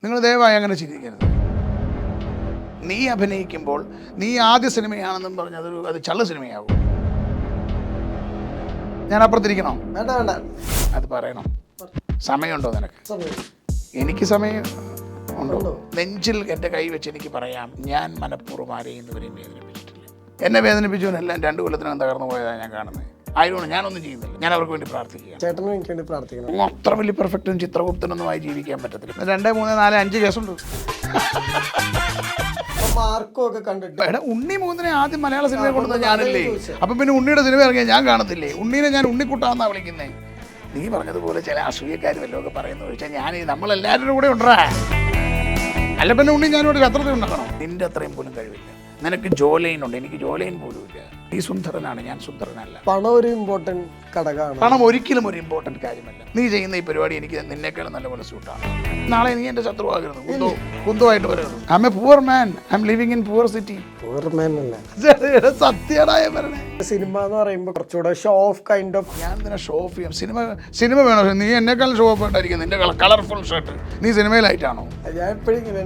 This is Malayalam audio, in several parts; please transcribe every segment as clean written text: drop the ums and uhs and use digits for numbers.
നിങ്ങൾ ദയവായി അങ്ങനെ ചിന്തിക്കരുത്. നീ അഭിനയിക്കുമ്പോൾ നീ ആദ്യ സിനിമയാണെന്നും പറഞ്ഞ് അത് ചള്ള സിനിമയാവും. ഞാൻ അപ്പുറത്തിരിക്കണോ? വേണ്ട വേണ്ട, അത് പറയണം. സമയമുണ്ടോ നിനക്ക്? എനിക്ക് സമയം ഉണ്ടോ? നെഞ്ചിൽ എൻ്റെ കൈ വെച്ച് എനിക്ക് പറയാം, ഞാൻ മനഃപൂർവ്വം ആരെയും ഇതുവരെയും വേദനിപ്പിച്ചിട്ടില്ല. എന്നെ വേദനിപ്പിച്ചവനെല്ലാം 2 കൊല്ലത്തിനകം തകർന്നു പോയതാണ് ഞാൻ കാണുന്നത്. ആയതുകൊണ്ട് ഞാനൊന്നും ചെയ്യുന്നില്ല. ഞാൻ അവർക്ക് വേണ്ടി പ്രാർത്ഥിക്കുകയാണ്. ചേട്ടനും എനിക്ക് വേണ്ടി പ്രാർത്ഥിക്കണം. അത്ര വലിയ പെർഫെക്റ്റും ചിത്രഗുപ്തനൊന്നുമായി ജീവിക്കാൻ പറ്റത്തില്ല. 2, 3, 4, 5 കേസുണ്ട്. മാർക്കും ഒക്കെ കണ്ടിട്ട് എടാ, ഉണ്ണി മൂന്നിനെ ആദ്യം മലയാള സിനിമയെ കൊണ്ടുവന്നത് ഞാനല്ലേ? അപ്പം പിന്നെ ഉണ്ണിയുടെ സിനിമ ഇറങ്ങിയാൽ ഞാൻ കാണത്തില്ലേ? ഉണ്ണീനെ ഞാൻ ഉണ്ണിക്കുട്ടാന്നാ വിളിക്കുന്നേ. നീ പറഞ്ഞതുപോലെ ചില അസൂയക്കാർ വല്ലതൊക്കെ പറയുന്നത് ചോദിച്ചാൽ ഞാൻ നമ്മളെല്ലാവരുടെ കൂടെ ഉണ്ടാ. അല്ല പിന്നെ ഉണ്ണി ഞാനിവിടെ അത്രത്തിൽ ഉണ്ടാക്കണം. നിന്റെ അത്രയും പോലും കഴിവില്ല. നിനക്ക് ജോലൈൻ ഉണ്ട്, എനിക്ക് ജോലൈൻ പോലും ഇല്ല. നീ സുന്ദരനാണ്, ഞാൻ സുന്ദരനല്ല. പണം ഒരു ഇമ്പോർട്ടന്റ് ഘടകമാണ്. പണം ഒരിക്കലും ഒരു ഇമ്പോർട്ടൻറ്റ് കാര്യമല്ല. നീ ചെയ്യുന്ന ഈ പരിപാടി എനിക്ക് നിന്നേക്കാളും നല്ലപോലെ സൂട്ടാണ്. നാളെ നീ എൻ്റെ ശത്രുവാകരുത്, കുന്തമായിട്ട് വരരുത്. I'm a poor man, I'm living in poor city. സത്യടായ പറഞ്ഞേ. സിനിമ എന്ന് പറയുമ്പോൾ കുറച്ചുകൂടെ ഷോ ഓഫ് കൈൻഡ് ഓഫ്. ഞാൻ തന്നെ ഷോ ഓഫ് ചെയ്യാം. സിനിമ വേണോ? നീ എന്നെക്കാളും ഷോ ഓഫ് ആയിട്ടായിരിക്കും. നിന്റെ കളർഫുൾ ഷർട്ട്. നീ സിനിമയിലായിട്ടാണോ? ഞാൻ എപ്പോഴും ഇങ്ങനെ.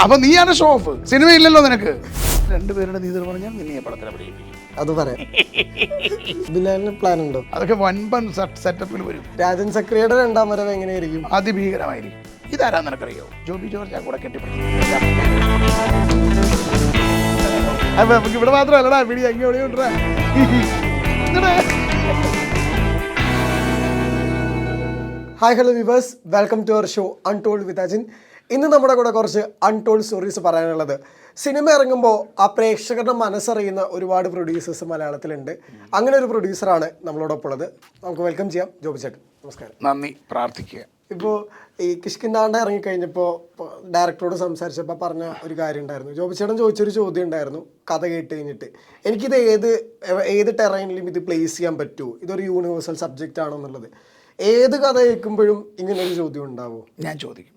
അപ്പൊ നീയാണ് ഷോ ഓഫ്. സിനിമയില്ലല്ലോ നിനക്ക്. 2 പേരുടെ നീതി പറഞ്ഞാൽ നിന്നെ പടത്തിൽ അഭിനയിപ്പിക്കും. അത് പറയാം. ബിലാലിന് പ്ലാൻ ഉണ്ടോ? അതൊക്കെ വൻപൻ സെറ്റപ്പിൽ വരും. രാജൻ സക്രിയയുടെ 2ാം വരവ് എങ്ങനെയായിരിക്കും? അതിഭീകരമായിരിക്കും. ഇതാരാ നിനക്കറിയോ? ജോബി ജോർജ് ആ കൂടെ കെട്ടിപ്പിടിക്കും. അപ്പൊ നമുക്ക് ഇവിടെ മാത്രമല്ലടാ പിടി അങ്ങോട്ടാ. Hi hello viewers, welcome to our show untold with Ajin. ഇന്ന് നമ്മുടെ കൂടെ കുറച്ച് അൺടോൾഡ് സ്റ്റോറീസ് പറയാനുള്ളത്. സിനിമ ഇറങ്ങുമ്പോൾ ആ പ്രേക്ഷകരുടെ മനസ്സറിയുന്ന ഒരുപാട് പ്രൊഡ്യൂസേഴ്സ് മലയാളത്തിലുണ്ട്. അങ്ങനെ ഒരു പ്രൊഡ്യൂസറാണ് നമ്മളോടൊപ്പം ഉള്ളത്. നമുക്ക് വെൽക്കം ചെയ്യാം. ജോബി ചേട്ടൻ, നമസ്കാരം. നന്ദി. പ്രാർത്ഥിക്കുക. ഇപ്പോൾ ഈ കിഷ്കിന്താണ്ട ഇറങ്ങിക്കഴിഞ്ഞപ്പോൾ ഡയറക്ടറോട് സംസാരിച്ചപ്പോൾ പറഞ്ഞ ഒരു കാര്യം ഉണ്ടായിരുന്നു. ജോബി ചേട്ടൻ ചോദിച്ചൊരു ചോദ്യം ഉണ്ടായിരുന്നു കഥ കേട്ട് കഴിഞ്ഞിട്ട്. എനിക്കിത് ഏത് ടെറൈനിലും ഇത് പ്ലേസ് ചെയ്യാൻ പറ്റുമോ, ഇതൊരു യൂണിവേഴ്സൽ സബ്ജക്റ്റ് ആണോ എന്നുള്ളത്. ഏത് കഥ കേൾക്കുമ്പോഴും ഇങ്ങനൊരു ചോദ്യം ഉണ്ടാവുമോ? ഞാൻ ചോദിക്കും.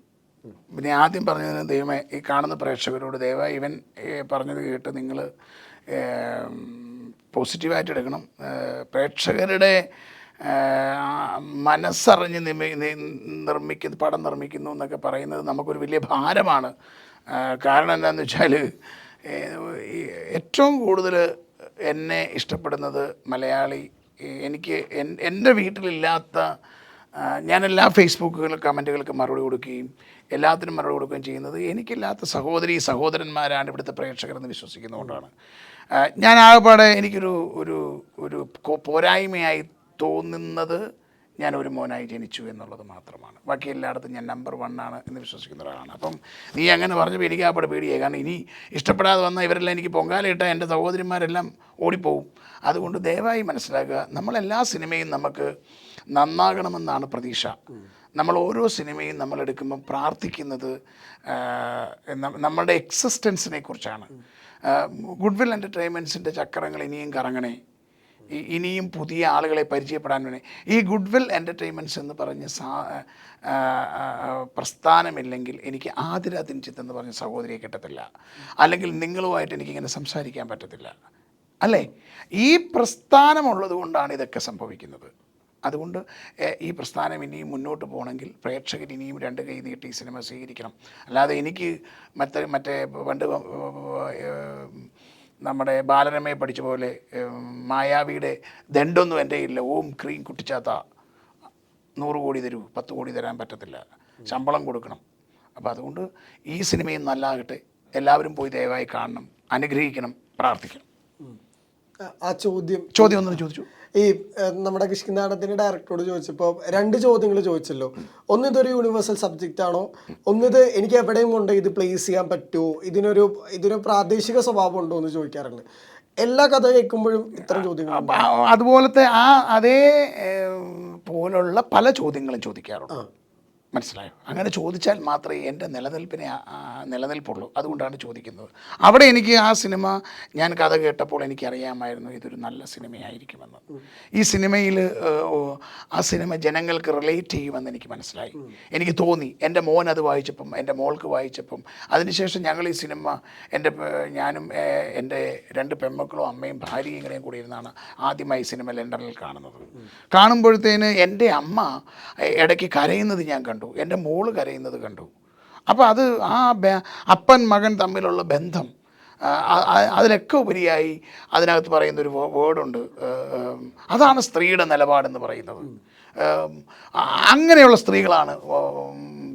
പിന്നെ ആദ്യം പറഞ്ഞതിന് ദൈവമേ, ഈ കാണുന്ന പ്രേക്ഷകരോട് ദയവായി ഇവൻ പറഞ്ഞത് കേട്ട് നിങ്ങൾ പോസിറ്റീവായിട്ട് എടുക്കണം. പ്രേക്ഷകരുടെ മനസ്സറിഞ്ഞ് പടം നിർമ്മിക്കുന്നു എന്നൊക്കെ പറയുന്നത് നമുക്കൊരു വലിയ ഭാരമാണ്. കാരണം എന്താണെന്ന് വെച്ചാൽ ഏറ്റവും കൂടുതൽ എന്നെ ഇഷ്ടപ്പെടുന്നത് മലയാളി, എനിക്ക് എൻ്റെ വീട്ടിലില്ലാത്ത, ഞാൻ എല്ലാ ഫേസ്ബുക്കുകളും കമൻറ്റുകൾക്ക് മറുപടി കൊടുക്കുകയും എല്ലാത്തിനും മറുപടി കൊടുക്കുകയും ചെയ്യുന്നത് എനിക്കില്ലാത്ത സഹോദരന്മാരാണ് ഇവിടുത്തെ പ്രേക്ഷകരെന്ന് വിശ്വസിക്കുന്നതുകൊണ്ടാണ്. ഞാൻ ആകെപ്പാടെ എനിക്കൊരു ഒരു ഒരു പോരായ്മയായി തോന്നുന്നത് ഞാൻ ഒരു മോനായി ജനിച്ചു എന്നുള്ളത് മാത്രമാണ്. ബാക്കി എല്ലായിടത്തും ഞാൻ നമ്പർ 1 ആണ് എന്ന് വിശ്വസിക്കുന്ന ഒരാളാണ്. അപ്പം നീ അങ്ങനെ പറഞ്ഞപ്പോൾ എനിക്ക് ആകെപ്പാടെ പേടിയായി. കാരണം ഇനി ഇഷ്ടപ്പെടാതെ വന്ന ഇവരെല്ലാം എനിക്ക് പൊങ്കാലയിട്ട എൻ്റെ സഹോദരിമാരെല്ലാം ഓടിപ്പോവും. അതുകൊണ്ട് ദയവായി മനസ്സിലാക്കുക, നമ്മളെല്ലാ സിനിമയും നമുക്ക് നന്നാകണമെന്നാണ് പ്രതീക്ഷ. നമ്മൾ ഓരോ സിനിമയും നമ്മളെടുക്കുമ്പം പ്രാർത്ഥിക്കുന്നത് നമ്മളുടെ എക്സിസ്റ്റൻസിനെ കുറിച്ചാണ്. ഗുഡ്വിൽ എൻ്റർടൈൻമെൻറ്റ്സിൻ്റെ ചക്രങ്ങൾ ഇനിയും കറങ്ങണേ, ഇനിയും പുതിയ ആളുകളെ പരിചയപ്പെടാൻ വേണ്ടി. ഈ ഗുഡ്വിൽ എൻ്റർടൈൻമെൻറ്റ്സ് എന്ന് പറഞ്ഞ പ്രസ്ഥാനമില്ലെങ്കിൽ എനിക്ക് ആതിര ദിൻജിത്ത് എന്ന് പറഞ്ഞ സഹോദരിയെ കിട്ടത്തില്ല. അല്ലെങ്കിൽ നിങ്ങളുമായിട്ട് എനിക്കിങ്ങനെ സംസാരിക്കാൻ പറ്റത്തില്ല. അല്ലേ? ഈ പ്രസ്ഥാനമുള്ളത് കൊണ്ടാണ് ഇതൊക്കെ സംഭവിക്കുന്നത്. അതുകൊണ്ട് ഈ പ്രസ്ഥാനം ഇനിയും മുന്നോട്ട് പോകണമെങ്കിൽ പ്രേക്ഷകർ ഇനിയും 2 കൈ നീട്ടി ഈ സിനിമ സ്വീകരിക്കണം. അല്ലാതെ എനിക്ക് മറ്റേ പണ്ട് നമ്മുടെ ബാലരമയെ പഠിച്ച പോലെ മായാവിയുടെ ദണ്ടൊന്നും എൻ്റെ ഇല്ല, ഓം ക്രീം കുട്ടിച്ചാത്ത 100 കോടി തരൂ, 10 കോടി തരാൻ പറ്റത്തില്ല, ശമ്പളം കൊടുക്കണം. അപ്പോൾ അതുകൊണ്ട് ഈ സിനിമയും നല്ലതാകട്ടെ. എല്ലാവരും പോയി ദയവായി കാണണം, അനുഗ്രഹിക്കണം, പ്രാർത്ഥിക്കണം. ആ ചോദ്യം ഒന്നും ചോദിച്ചു. ഈ നമ്മുടെ കിഷ്കിന്താണ്ടത്തിൻ്റെ ഡയറക്ടറോട് ചോദിച്ചപ്പോൾ 2 ചോദ്യങ്ങൾ ചോദിച്ചല്ലോ. ഒന്ന്, ഇതൊരു യൂണിവേഴ്സൽ സബ്ജക്റ്റ് ആണോ? ഒന്നിത് എനിക്ക് എവിടെയും കൊണ്ട് ഇത് പ്ലേസ് ചെയ്യാൻ പറ്റുമോ, ഇതിനൊരു പ്രാദേശിക സ്വഭാവം ഉണ്ടോ എന്ന് ചോദിക്കാറുണ്ട്. എല്ലാ കഥ കേൾക്കുമ്പോഴും ഇത്തരം ചോദ്യങ്ങൾ, അതുപോലത്തെ അതേ പോലുള്ള പല ചോദ്യങ്ങളും ചോദിക്കാറുണ്ട്. മനസ്സിലായോ? അങ്ങനെ ചോദിച്ചാൽ മാത്രമേ എൻ്റെ നിലനിൽപ്പുള്ളൂ. അതുകൊണ്ടാണ് ചോദിക്കുന്നത്. അവിടെ എനിക്ക് ആ സിനിമ ഞാൻ കഥ കേട്ടപ്പോൾ എനിക്കറിയാമായിരുന്നു ഇതൊരു നല്ല സിനിമയായിരിക്കുമെന്ന്. ഈ സിനിമയിൽ ആ സിനിമ ജനങ്ങൾക്ക് റിലേറ്റ് ചെയ്യുമെന്ന് എനിക്ക് മനസ്സിലായി. എനിക്ക് തോന്നി. എൻ്റെ മോൻ അത് വായിച്ചപ്പം, എൻ്റെ മോൾക്ക് വായിച്ചപ്പം, അതിനുശേഷം ഞങ്ങൾ ഈ സിനിമ ഞാനും എൻ്റെ 2 പെൺമക്കളും അമ്മയും ഭാര്യയും ഇങ്ങനെയും കൂടി ഇരുന്നാണ് ആദ്യമായി സിനിമ ലണ്ടനിൽ കാണുന്നത്. കാണുമ്പോഴത്തേന് എൻ്റെ അമ്മ ഇടയ്ക്ക് കരയുന്നത് ഞാൻ കണ്ടു, എൻ്റെ മോള് കരയുന്നത് കണ്ടു. അപ്പോൾ അത് അപ്പൻ മകൻ തമ്മിലുള്ള ബന്ധം, അതിനൊക്കെ ഉപരിയായി അതിനകത്ത് പറയുന്നൊരു വേർഡുണ്ട്, അതാണ് സ്ത്രീയുടെ നിലപാടെന്ന് പറയുന്നത്. അങ്ങനെയുള്ള സ്ത്രീകളാണ്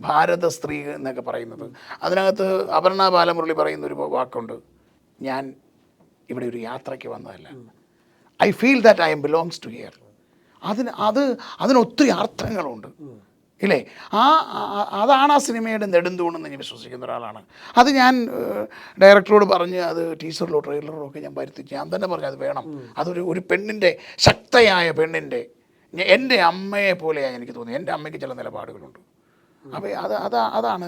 ഭാരത സ്ത്രീ എന്നൊക്കെ പറയുന്നത്. അതിനകത്ത് അപർണ ബാലമുരളി പറയുന്നൊരു വാക്കുണ്ട്, ഞാൻ ഇവിടെ ഒരു യാത്രയ്ക്ക് വന്നതല്ല, I feel that I'm belongs to here. അതിനൊത്തിരി അർത്ഥങ്ങളുണ്ട് ഇല്ലേ? അതാണ് ആ സിനിമയുടെ നെടുന്തൂണെന്ന് ഞാൻ വിശ്വസിക്കുന്ന ഒരാളാണ്. അത് ഞാൻ ഡയറക്ടറോട് പറഞ്ഞ് അത് ടീച്ചറിലോ ട്രെയിലറിലോ ഒക്കെ ഞാൻ വരുത്തിച്ച് ഞാൻ തന്നെ പറഞ്ഞു അത് വേണം. ഒരു പെണ്ണിൻ്റെ, ശക്തയായ പെണ്ണിൻ്റെ, എൻ്റെ അമ്മയെ പോലെയാണ് എനിക്ക് തോന്നി. എൻ്റെ അമ്മയ്ക്ക് ചില നിലപാടുകളുണ്ട്. അപ്പോൾ അതാണ്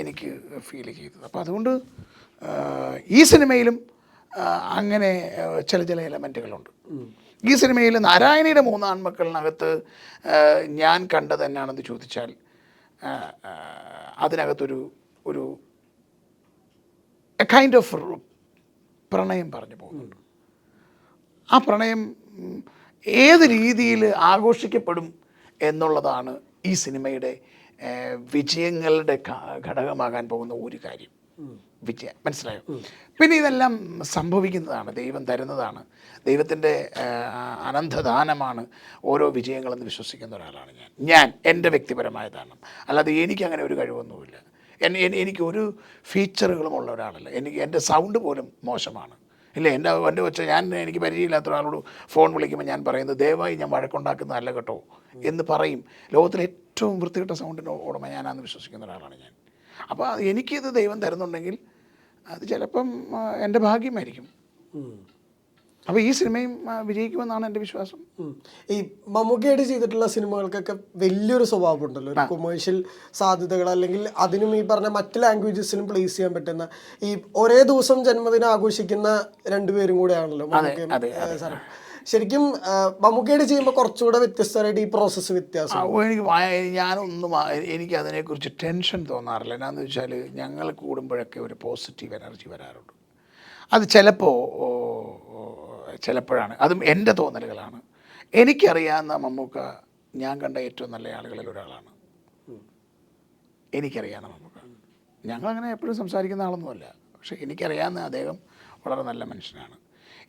എനിക്ക് ഫീൽ ചെയ്തത്. അപ്പോൾ അതുകൊണ്ട് ഈ സിനിമയിലും അങ്ങനെ ചില എലമെൻറ്റുകളുണ്ട്. ഈ സിനിമയിൽ നാരായണിയുടെ 3 ആൺമക്കളിനകത്ത് ഞാൻ കണ്ടത് എന്നാണെന്ന് ചോദിച്ചാൽ അതിനകത്തൊരു കൈൻഡ് ഓഫ് പ്രണയം പറഞ്ഞു പോകുന്നുണ്ട്. ആ പ്രണയം ഏത് രീതിയിൽ ആഘോഷിക്കപ്പെടും എന്നുള്ളതാണ് ഈ സിനിമയുടെ വിജയങ്ങളുടെ ഘടകമാകാൻ പോകുന്ന ഒരു കാര്യം. വിജയം മനസ്സിലായോ? പിന്നെ ഇതെല്ലാം സംഭവിക്കുന്നതാണ്, ദൈവം തരുന്നതാണ്, ദൈവത്തിൻ്റെ അനന്തദാനമാണ് ഓരോ വിജയങ്ങളെന്ന് വിശ്വസിക്കുന്ന ഒരാളാണ് ഞാൻ എൻ്റെ വ്യക്തിപരമായതാണ്. അല്ലാതെ എനിക്കങ്ങനെ ഒരു കഴിവൊന്നുമില്ല. എനിക്കൊരു ഫീച്ചറുകളും ഉള്ള ഒരാളല്ല. എൻ്റെ സൗണ്ട് പോലും മോശമാണ് ഇല്ല. എൻ്റെ വെച്ച എനിക്ക് പരിചയമില്ലാത്ത ഒരാളോട് ഫോൺ വിളിക്കുമ്പോൾ ഞാൻ പറയുന്നത് ദയവായി ഞാൻ വഴക്കുണ്ടാക്കുന്നതല്ല കേട്ടോ എന്ന് പറയും. ലോകത്തിലെ ഏറ്റവും വൃത്തികെട്ട സൗണ്ടിൻ്റെ ഉടമ ഞാനാണെന്ന് വിശ്വസിക്കുന്ന ഒരാളാണ് ഞാൻ. അപ്പോൾ എനിക്കിത് ദൈവം തരുന്നുണ്ടെങ്കിൽ അത് ചിലപ്പം എൻ്റെ ഭാഗ്യമായിരിക്കും. അപ്പോൾ ഈ സിനിമയും വിജയിക്കുമെന്നാണ് എൻ്റെ വിശ്വാസം. ഈ മമ്മൂക്കയായിട്ട് ചെയ്തിട്ടുള്ള സിനിമകൾക്കൊക്കെ വലിയൊരു സ്വഭാവം ഉണ്ടല്ലോ, ഒരു കൊമേഴ്ഷ്യൽ സാധ്യതകൾ, അല്ലെങ്കിൽ അതിനും ഈ പറഞ്ഞ മറ്റ് ലാംഗ്വേജസിലും പ്ലേസ് ചെയ്യാൻ പറ്റുന്ന, ഈ ഒരേ ദിവസം ജന്മദിനം ആഘോഷിക്കുന്ന രണ്ടുപേരും കൂടെയാണല്ലോ മമ്മൂക്കയും സാറും. ശരിക്കും മമ്മൂക്കയായിട്ട് ചെയ്യുമ്പോൾ കുറച്ചുകൂടെ വ്യത്യസ്തമായിട്ട് ഈ പ്രോസസ്സ് വ്യത്യാസം. എനിക്ക് അതിനെക്കുറിച്ച് ടെൻഷൻ തോന്നാറില്ല. എന്നാന്ന് വെച്ചാൽ ഞങ്ങൾ കൂടുമ്പോഴൊക്കെ ഒരു പോസിറ്റീവ് എനർജി വരാറുണ്ട്. അത് ചിലപ്പോഴാണ്, അതും എൻ്റെ തോന്നലുകളാണ്. എനിക്കറിയാവുന്ന മമ്മൂക്ക ഞാൻ കണ്ട ഏറ്റവും നല്ല ആളുകളിൽ ഒരാളാണ്. എനിക്കറിയാവുന്ന മമ്മൂക്ക, ഞങ്ങളങ്ങനെ എപ്പോഴും സംസാരിക്കുന്ന ആളൊന്നുമല്ല, പക്ഷേ എനിക്കറിയാവുന്ന അദ്ദേഹം വളരെ നല്ല മനുഷ്യനാണ്.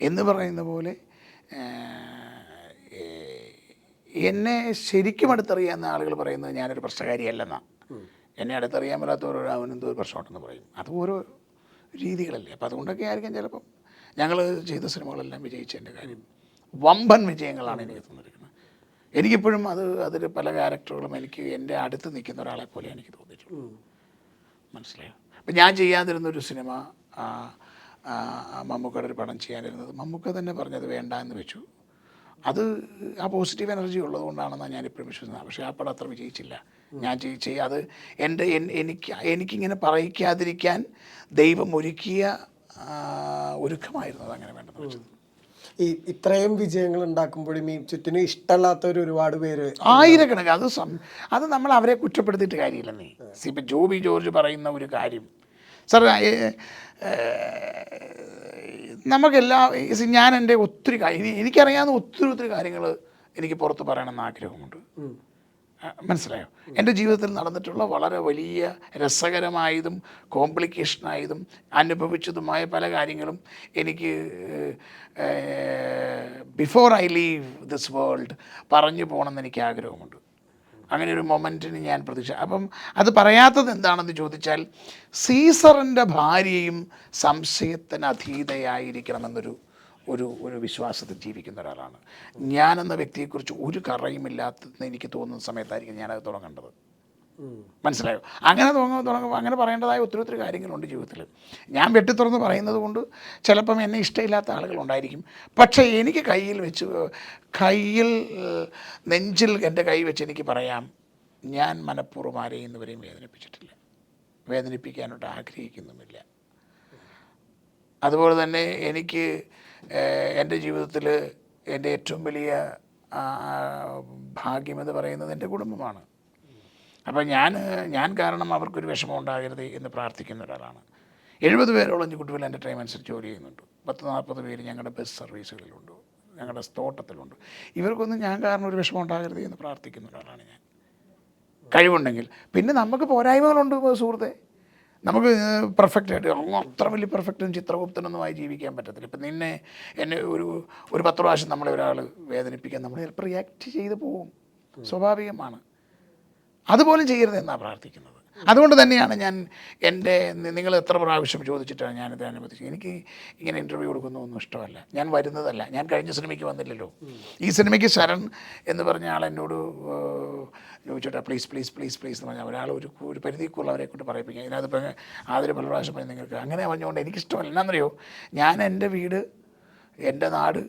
എന്ന് പറയുന്ന പോലെ എന്നെ ശരിക്കും അടുത്തറിയാവുന്ന ആളുകൾ പറയുന്നത് ഞാനൊരു പ്രശ്നകാരിയല്ലെന്നാണ്. എന്നെ അടുത്തറിയാൻ പറ്റാത്തവരോ അവനെന്തോ ഒരു പ്രശ്നമുണ്ടെന്ന് പറയും. അത് ഓരോ രീതികളല്ലേ. അപ്പോൾ അതുകൊണ്ടൊക്കെ ആയിരിക്കും ചിലപ്പം ഞങ്ങൾ ചെയ്ത സിനിമകളെല്ലാം വിജയിച്ചതിൻ്റെ കാര്യം. വമ്പൻ വിജയങ്ങളാണ് എനിക്ക് തന്നിരിക്കുന്നത്. എനിക്കിപ്പോഴും അതിൽ പല ക്യാരക്ടറുകളും എനിക്ക് എൻ്റെ അടുത്ത് നിൽക്കുന്ന ഒരാളെ പോലെ എനിക്ക് തോന്നിയിട്ടുള്ളൂ. മനസ്സിലായോ? അപ്പം ഞാൻ ചെയ്യാതിരുന്നൊരു സിനിമ, മമ്മൂക്കയുടെ ഒരു പടം ചെയ്യാനിരുന്നത്, മമ്മൂക്ക തന്നെ പറഞ്ഞത് വേണ്ട എന്ന് വെച്ചു. അത് ആ പോസിറ്റീവ് എനർജി ഉള്ളതുകൊണ്ടാണെന്നാണ് ഞാനിപ്പോഴും വിശ്വസിക്കുന്നത്. പക്ഷേ ആ പടം അത്ര വിജയിച്ചില്ല. ഞാൻ അത് എനിക്കിങ്ങനെ പറയിക്കാതിരിക്കാൻ ദൈവം ഒരുക്കമായിരുന്നു അതങ്ങനെ വേണ്ടെന്ന് വെച്ചത്. ഈ ഇത്രയും വിജയങ്ങൾ ഉണ്ടാക്കുമ്പോഴും ഈ ചുറ്റിനും ഇഷ്ടമല്ലാത്തവർ ഒരുപാട് പേര്, ആയിരക്കണക്കിന്. അത് നമ്മൾ അവരെ കുറ്റപ്പെടുത്തിയിട്ട് കാര്യമില്ലെന്നേ. ഇപ്പം ജോബി ജോർജ് പറയുന്ന ഒരു കാര്യം, സാർ ഞാൻ എൻ്റെ ഒത്തിരി എനിക്കറിയാവുന്ന ഒത്തിരി കാര്യങ്ങൾ എനിക്ക് പുറത്ത് പറയണമെന്ന് ആഗ്രഹമുണ്ട്. മനസ്സിലായോ? എൻ്റെ ജീവിതത്തിൽ നടന്നിട്ടുള്ള വളരെ വലിയ രസകരമായതും കോംപ്ലിക്കേഷനായതും അനുഭവിച്ചതുമായ പല കാര്യങ്ങളും എനിക്ക് before I leave this world പറഞ്ഞു പോകണമെന്ന് എനിക്ക് ആഗ്രഹമുണ്ട്. അങ്ങനെ ഒരു മൊമെൻറ്റിന് ഞാൻ അപ്പം അത് പറയാത്തത് എന്താണെന്ന് ചോദിച്ചാൽ, സീസറിൻ്റെ ഭാര്യയും സംശയത്തിന് അതീതയായിരിക്കണമെന്നൊരു ഒരു വിശ്വാസത്തിൽ ജീവിക്കുന്ന ഒരാളാണ് ഞാനെന്ന വ്യക്തിയെക്കുറിച്ച്. ഒരു കറയുമില്ലാത്തതെന്ന് എനിക്ക് തോന്നുന്ന സമയത്തായിരിക്കും ഞാനത് തുടങ്ങേണ്ടത്. മനസ്സിലായോ? അങ്ങനെ തുടങ്ങുമ്പോൾ അങ്ങനെ പറയേണ്ടതായ ഒത്തിരി കാര്യങ്ങളുണ്ട് ജീവിതത്തിൽ. ഞാൻ വെട്ടിത്തുറന്ന് പറയുന്നത് കൊണ്ട് ചിലപ്പം എന്നെ ഇഷ്ടമില്ലാത്ത ആളുകളുണ്ടായിരിക്കും. പക്ഷേ എനിക്ക് നെഞ്ചിൽ എൻ്റെ കൈ വെച്ച് എനിക്ക് പറയാം, ഞാൻ മനഃപൂർവ്വം ആരെയും ഇന്നുവരെയും വേദനിപ്പിച്ചിട്ടില്ല, വേദനിപ്പിക്കാനോട്ട് ആഗ്രഹിക്കുന്നുമില്ല. അതുപോലെ തന്നെ എനിക്ക് എൻ്റെ ജീവിതത്തിൽ എൻ്റെ ഏറ്റവും വലിയ ഭാഗ്യമെന്ന് പറയുന്നത് എൻ്റെ കുടുംബമാണ്. അപ്പം ഞാൻ കാരണം അവർക്കൊരു വിഷമം ഉണ്ടാകരുത് എന്ന് പ്രാർത്ഥിക്കുന്ന ഒരാളാണ്. 70 പേരോളം കുട്ടികൾ എൻ്റർടൈൻമെൻറ്റ്സിൽ ജോലി ചെയ്യുന്നുണ്ട്. 10-40 പേര് ഞങ്ങളുടെ ബസ് സർവീസുകളിലുണ്ട്, ഞങ്ങളുടെ തോട്ടത്തിലുണ്ട്. ഇവർക്കൊന്നും ഞാൻ കാരണം ഒരു വിഷമം ഉണ്ടാകരുത് എന്ന് പ്രാർത്ഥിക്കുന്ന ഒരാളാണ് ഞാൻ. കഴിവുണ്ടെങ്കിൽ. പിന്നെ നമുക്ക് പോരായ്മകളുണ്ട് സുഹൃത്തെ. നമുക്ക് പെർഫെക്റ്റായിട്ട് അത്ര വലിയ പെർഫെക്റ്റും ചിത്രഗുപ്തനൊന്നുമായി ജീവിക്കാൻ പറ്റത്തില്ല. ഇപ്പം എന്നെ ഒരു 10 പ്രാവശ്യം നമ്മളെ ഒരാൾ വേദനിപ്പിക്കാൻ നമ്മൾ ചിലപ്പോൾ റിയാക്ട് ചെയ്ത് പോവും, സ്വാഭാവികമാണ്. അതുപോലും ചെയ്യരുതെന്നാണ് പ്രാർത്ഥിക്കുന്നത്. അതുകൊണ്ട് തന്നെയാണ് ഞാൻ നിങ്ങൾ എത്ര പ്രാവശ്യം ചോദിച്ചിട്ടാണ് ഞാനിത് അനുവദിച്ചത്. എനിക്ക് ഇങ്ങനെ ഇൻ്റർവ്യൂ കൊടുക്കുന്നതൊന്നും ഇഷ്ടമല്ല. ഞാൻ വരുന്നതല്ല. ഞാൻ കഴിഞ്ഞ സിനിമയ്ക്ക് വന്നില്ലല്ലോ. ഈ സിനിമയ്ക്ക് ശരൺ എന്ന് പറഞ്ഞ ആൾ എന്നോട് ചോദിച്ചോട്ടെ പ്ലീസ് പ്ലീസ് പ്ലീസ് പ്ലീസ് എന്ന് പറഞ്ഞാൽ ഒരാൾ ഒരു പരിധിക്കുള്ളവരെ കൊണ്ട് പറയിപ്പിക്കുക. ഇതിനകത്ത് ആദ്യം പല പ്രാവശ്യം പറഞ്ഞ് നിങ്ങൾക്ക് അങ്ങനെ പറഞ്ഞുകൊണ്ട് എനിക്കിഷ്ടമല്ല. എന്നാണെന്നറിയോ, ഞാൻ എൻ്റെ വീട്, എൻ്റെ നാട്,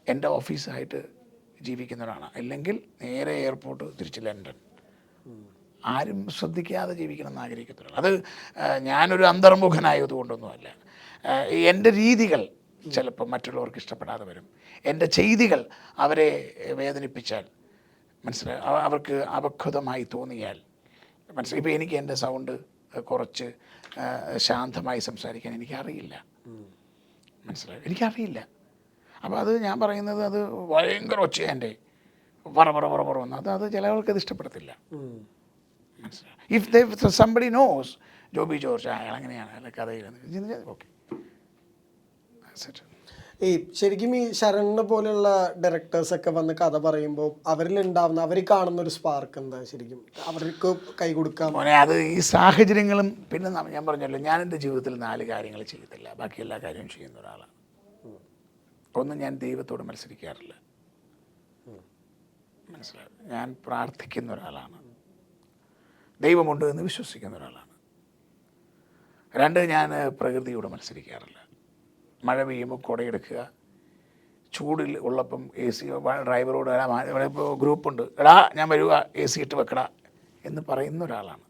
എൻ്റെ ഓഫീസായിട്ട് ജീവിക്കുന്നവരാണ്. അല്ലെങ്കിൽ നേരെ എയർപോർട്ട്, തിരിച്ച് ലണ്ടൻ. ആരും ശ്രദ്ധിക്കാതെ ജീവിക്കണം എന്ന് ആഗ്രഹിക്കത്തില്ല. അത് ഞാനൊരു അന്തർമുഖനായതുകൊണ്ടൊന്നുമല്ല. എൻ്റെ രീതികൾ ചിലപ്പോൾ മറ്റുള്ളവർക്ക് ഇഷ്ടപ്പെടാതെ വരും. എൻ്റെ ചെയ്തികൾ അവരെ വേദനിപ്പിച്ചാൽ, മനസ്സിലായി, അവർക്ക് അപക്വതമായി തോന്നിയാൽ മനസ്സിലായി. ഇപ്പോൾ എനിക്ക് എൻ്റെ സൗണ്ട് കുറച്ച് ശാന്തമായി സംസാരിക്കാൻ എനിക്കറിയില്ല, മനസ്സിലായി, എനിക്കറിയില്ല. അപ്പോൾ അത് ഞാൻ പറയുന്നത് അത് ഭയങ്കര ഒച്ച എൻ്റെ പറ വന്ന് അത് ചിലവർക്കത് ഇഷ്ടപ്പെടത്തില്ല. If somebody knows Joby George അയാൾ അങ്ങനെയാണ്, അല്ല കഥയിൽ ഓക്കെ. ഈ ശരിക്കും ഈ ശരണിനെ പോലെയുള്ള ഡയറക്ടേഴ്സൊക്കെ വന്ന് കഥ പറയുമ്പോൾ അവരിലുണ്ടാവുന്ന, അവർ കാണുന്ന ഒരു സ്പാർക്ക് എന്താ ശരിക്കും അവർക്ക് കൈ കൊടുക്കാൻ? മോനെ, അത് ഈ സാഹചര്യങ്ങളും പിന്നെ ഞാൻ പറഞ്ഞല്ലോ, ഞാൻ എൻ്റെ ജീവിതത്തിൽ 4 കാര്യങ്ങൾ ചെയ്യത്തില്ല, ബാക്കി എല്ലാ കാര്യവും ചെയ്യുന്ന ഒരാളാണ്. ഒന്നും ഞാൻ ദൈവത്തോട് മത്സരിക്കാറില്ല, മനസ്സിലായി. ഞാൻ പ്രാർത്ഥിക്കുന്ന ഒരാളാണ്, ദൈവമുണ്ട് എന്ന് വിശ്വസിക്കുന്ന ഒരാളാണ്. 2, ഞാൻ പ്രകൃതിയോട് മത്സരിക്കാറില്ല. മഴ പെയ്യുമ്പോൾ കുടയെടുക്കുക, ചൂടിൽ ഉള്ളപ്പം AC ഡ്രൈവറോട് ഇവിടെ ഇപ്പോൾ ഗ്രൂപ്പുണ്ട്, എടാ ഞാൻ വരുക AC ഇട്ട് വെക്കടാ എന്ന് പറയുന്ന ഒരാളാണ്.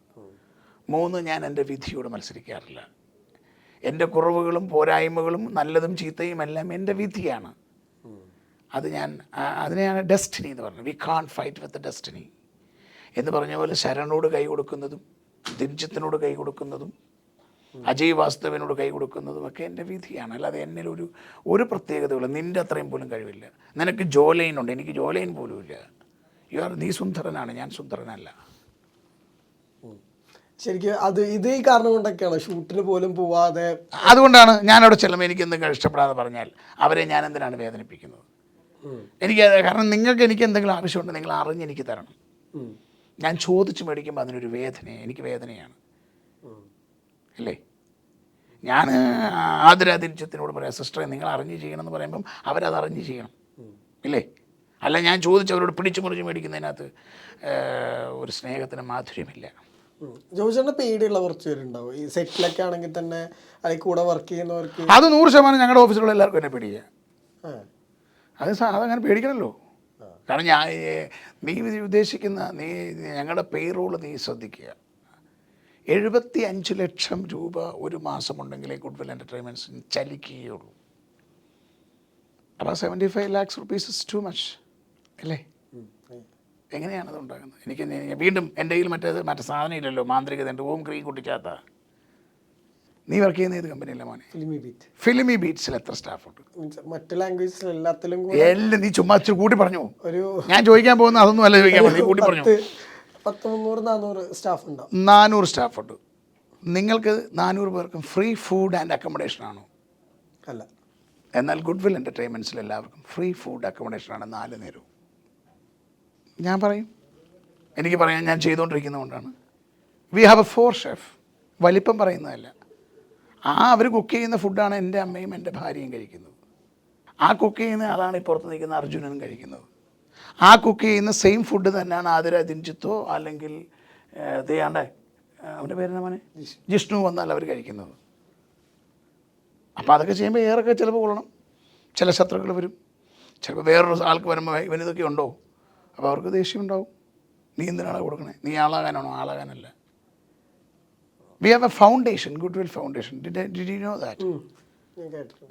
3, ഞാൻ എൻ്റെ വിധിയോട് മത്സരിക്കാറില്ല. എൻ്റെ കുറവുകളും പോരായ്മകളും നല്ലതും ചീത്തയും എല്ലാം എൻ്റെ വിധിയാണ്. അത് അതിനെയാണ് ഡെസ്റ്റിനി എന്ന് പറഞ്ഞത്. We can fight with destiny എന്ന് പറഞ്ഞ പോലെ ശരണോട് കൈ കൊടുക്കുന്നതും ദിൻജിത്തിനോട് കൈ കൊടുക്കുന്നതും അജയ് വാസ്തവനോട് കൈ കൊടുക്കുന്നതും ഒക്കെ എൻ്റെ വിധിയാണ്. അല്ലാതെ എന്നിൽ ഒരു പ്രത്യേകതയുള്ള നിൻ്റെ അത്രയും പോലും കഴിവില്ല. നിനക്ക് ജോലൈനുണ്ട്, എനിക്ക് ജോലൈൻ പോലും ഇല്ല. നീ സുന്ദരനാണ്, ഞാൻ സുന്ദരനല്ല. ശരിക്കും ഇത് ഈ കാരണം കൊണ്ടൊക്കെയാണ് ഷൂട്ടിന് പോലും പോവാതെ. അതുകൊണ്ടാണ് ഞാൻ അവിടെ ചെല്ലുമ്പോൾ എനിക്ക് എന്തെങ്കിലും ഇഷ്ടപ്പെടാതെ പറഞ്ഞാൽ അവരെ ഞാൻ എന്തിനാണ് വേദനിപ്പിക്കുന്നത്? കാരണം നിങ്ങൾക്ക് എനിക്ക് എന്തെങ്കിലും ആവശ്യമുണ്ട്, നിങ്ങൾ അറിഞ്ഞ് എനിക്ക് തരണം. ഞാൻ ചോദിച്ച് മേടിക്കുമ്പോൾ അതിനൊരു എനിക്ക് വേദനയാണ്, അല്ലേ? ഞാൻ ആദരാതിരിച്ചത്തിനോട് പറയാം, സിസ്റ്ററെ നിങ്ങൾ അറിഞ്ഞ് ചെയ്യണമെന്ന് പറയുമ്പം അവരത് അറിഞ്ഞ് ചെയ്യണം, ഇല്ലേ? അല്ല ഞാൻ ചോദിച്ചവരോട് പിടിച്ചു മുറിച്ച് മേടിക്കുന്നതിനകത്ത് ഒരു സ്നേഹത്തിന് മാധുര്യമില്ല. ജോബിച്ചേട്ടൻ്റെ പേടിയുള്ള കുറച്ച് പേരുണ്ടാവും ഈ സെറ്റിലൊക്കെ ആണെങ്കിൽ തന്നെ, അല്ലെങ്കിൽ കൂടെ വർക്ക് ചെയ്യുന്നവർക്ക്. അത് 100% ഞങ്ങളുടെ ഓഫീസിലുള്ള എല്ലാവർക്കും എന്നെ പേടിക്കുക. അതങ്ങനെ പേടിക്കണമല്ലോ. കാരണം നീ ഉദ്ദേശിക്കുന്ന ഞങ്ങളുടെ പേറോൾ നീ ശ്രദ്ധിക്കുക. 75 ലക്ഷം രൂപ ഒരു മാസമുണ്ടെങ്കിലേ ഗുഡ്വിൽ എൻ്റർടൈൻമെൻറ്റ്സിന് ചലിക്കുകയുള്ളൂ. അപ്പോൾ 75 lakhs rupees is too much, അല്ലേ? എങ്ങനെയാണത് ഉണ്ടാകുന്നത്? എനിക്ക് വീണ്ടും എൻ്റെ കയ്യിൽ മറ്റേ സാധനം ഇല്ലല്ലോ, മാന്ത്രികത ഉണ്ട്, ഓം ക്രീം കുട്ടിച്ചാത്ത. നീ വർക്ക് ചെയ്യുന്ന ഏത് കമ്പനിയല്ല മോനെ? ഫിലിമി ബീറ്റ്സിൽ എത്ര സ്റ്റാഫുണ്ട്? മറ്റ് ലാംഗ്വേജസിൽ എല്ലാത്തിലും എല്ലാം നീ ചുമ്മാ കൂട്ടി പറഞ്ഞു. ഞാൻ ചോദിക്കാൻ പോകുന്ന അതൊന്നും അല്ല ചോദിക്കാൻ പോകുന്നത്, കൂട്ടി പറഞ്ഞു. 300-400 സ്റ്റാഫ് ഉണ്ടാവും. 400 സ്റ്റാഫുണ്ട്. നിങ്ങൾക്ക് 400 പേർക്കും ഫ്രീ ഫുഡ് ആൻഡ് അക്കോമഡേഷൻ ആണോ? അല്ല. എന്നാൽ ഗുഡ്വിൽ എൻ്റർടൈൻമെൻറ്റ്സിൽ എല്ലാവർക്കും ഫ്രീ ഫുഡ് അക്കോമഡേഷനാണ് 4 നേരവും. ഞാൻ പറയും, എനിക്ക് പറയാൻ ഞാൻ ചെയ്തുകൊണ്ടിരിക്കുന്നതുകൊണ്ടാണ്. We have a 4 chef. വലിപ്പം പറയുന്നതല്ല. അവർ കുക്ക് ചെയ്യുന്ന ഫുഡാണ് എൻ്റെ അമ്മയും എൻ്റെ ഭാര്യയും കഴിക്കുന്നത്. ആ കുക്ക് ചെയ്യുന്ന ആളാണ് ഈ പുറത്ത് നിൽക്കുന്ന അർജുനനും കഴിക്കുന്നത്. ആ കുക്ക് ചെയ്യുന്ന സെയിം ഫുഡ് തന്നെയാണ് ആതിര ദിൻജിത്തോ അല്ലെങ്കിൽ ദയാണ്ടേ അവൻ്റെ പേരെന്നാ മോനെ ജിഷ്ണു വന്നാൽ അവർ കഴിക്കുന്നത്. അപ്പോൾ അതൊക്കെ ചെയ്യുമ്പോൾ ഏറൊക്കെ ചിലപ്പോൾ കൊള്ളണം, ചില ശത്രുക്കൾ വരും, ചിലപ്പോൾ വേറൊരു ആൾക്ക് വരുമ്പോൾ ഇവനിതൊക്കെ ഉണ്ടോ, അപ്പോൾ അവർക്ക് ദേഷ്യം ഉണ്ടാവും. നീ എന്തിനാണ് കൊടുക്കണേ? നീ ആളാകാനാണോ? ആളാകാനല്ല. We have a foundation, goodwill foundation. Did you know that?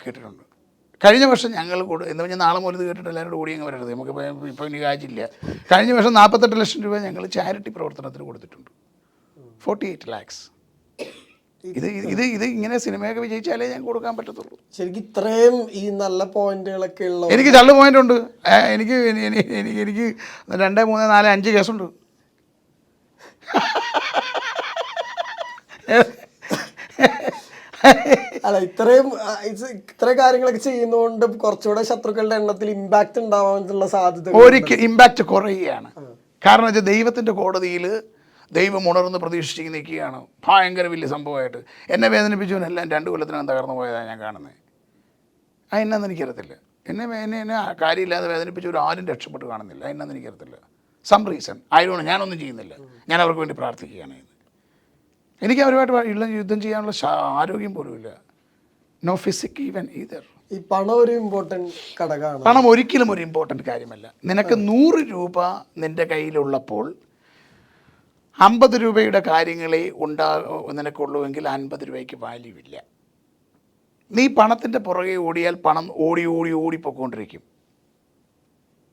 കേട്ടിട്ടുണ്ട്. കഴിഞ്ഞ വർഷം ഞങ്ങൾ എന്ന് പറഞ്ഞാൽ നാളെ മുതൽ കേട്ടിട്ട് എല്ലാവരും ഓടി അങ്ങ് വരരുത്, നമുക്ക് ഇപ്പോൾ ഇനി കാഴ്ചയില്ല. കഴിഞ്ഞ വർഷം 48 ലക്ഷം രൂപ ഞങ്ങൾ ചാരിറ്റി പ്രവർത്തനത്തിന് കൊടുത്തിട്ടുണ്ട്. 48 lakhs. ഇത് ഇങ്ങനെ സിനിമയൊക്കെ വിജയിച്ചാലേ ഞാൻ കൊടുക്കാൻ പറ്റത്തുള്ളൂ. ശരിക്കും ഇത്രയും ഈ നല്ല പോയിന്റുകളൊക്കെ ഉള്ള എനിക്ക് ചള്ളു പോയിന്റ് ഉണ്ട്. എനിക്ക് 2, 3, 4, 5 കേസുണ്ട്. അല്ല ഇത്രയും കാര്യങ്ങളൊക്കെ ചെയ്യുന്നതുകൊണ്ട് കുറച്ചുകൂടെ ശത്രുക്കളുടെ എണ്ണത്തിൽ ഇമ്പാക്ട് ഉണ്ടാവാനുള്ള സാധ്യത ഒരിക്കലും ഇമ്പാക്റ്റ് കുറയുകയാണ്. കാരണം വെച്ചാൽ ദൈവത്തിൻ്റെ കോടതിയിൽ ദൈവം ഉണർന്ന് പ്രതീക്ഷിച്ച് നിൽക്കുകയാണ്. ഭയങ്കര വലിയ സംഭവമായിട്ട് എന്നെ വേദനിപ്പിച്ചവനെല്ലാം 2 കൊല്ലത്തിനകം തകർന്നു പോയതാണ് ഞാൻ കാണുന്നത്. എന്നാന്ന് എനിക്കറിയത്തില്ല. എന്നെ കാര്യമില്ലാതെ വേദനിപ്പിച്ചവർ ആരും രക്ഷപ്പെട്ട് കാണുന്നില്ല. എന്നാന്ന് എനിക്കറിയത്തില്ല. സം റീസൺ ആയതുകൊണ്ട് ഞാനൊന്നും ചെയ്യുന്നില്ല. ഞാൻ അവർക്ക് വേണ്ടി പ്രാർത്ഥിക്കുകയാണ്. എനിക്ക് അവരുമായിട്ട് യുദ്ധം ചെയ്യാനുള്ള ആരോഗ്യം പോലുമില്ല. No physique even either. ഈ പണം ഒരു ഇമ്പോർട്ടൻറ്റ് ഘടകമാണ്. പണം ഒരിക്കലും ഒരു ഇമ്പോർട്ടൻറ്റ് കാര്യമല്ല. നിനക്ക് 100 രൂപ നിൻ്റെ കയ്യിലുള്ളപ്പോൾ 50 രൂപയുടെ കാര്യങ്ങളെ നിനക്കുള്ളൂവെങ്കിൽ 50 രൂപയ്ക്ക് വാല്യൂ ഇല്ല. നീ പണത്തിൻ്റെ പുറകെ ഓടിയാൽ പണം ഓടിപ്പോയിക്കൊണ്ടിരിക്കും.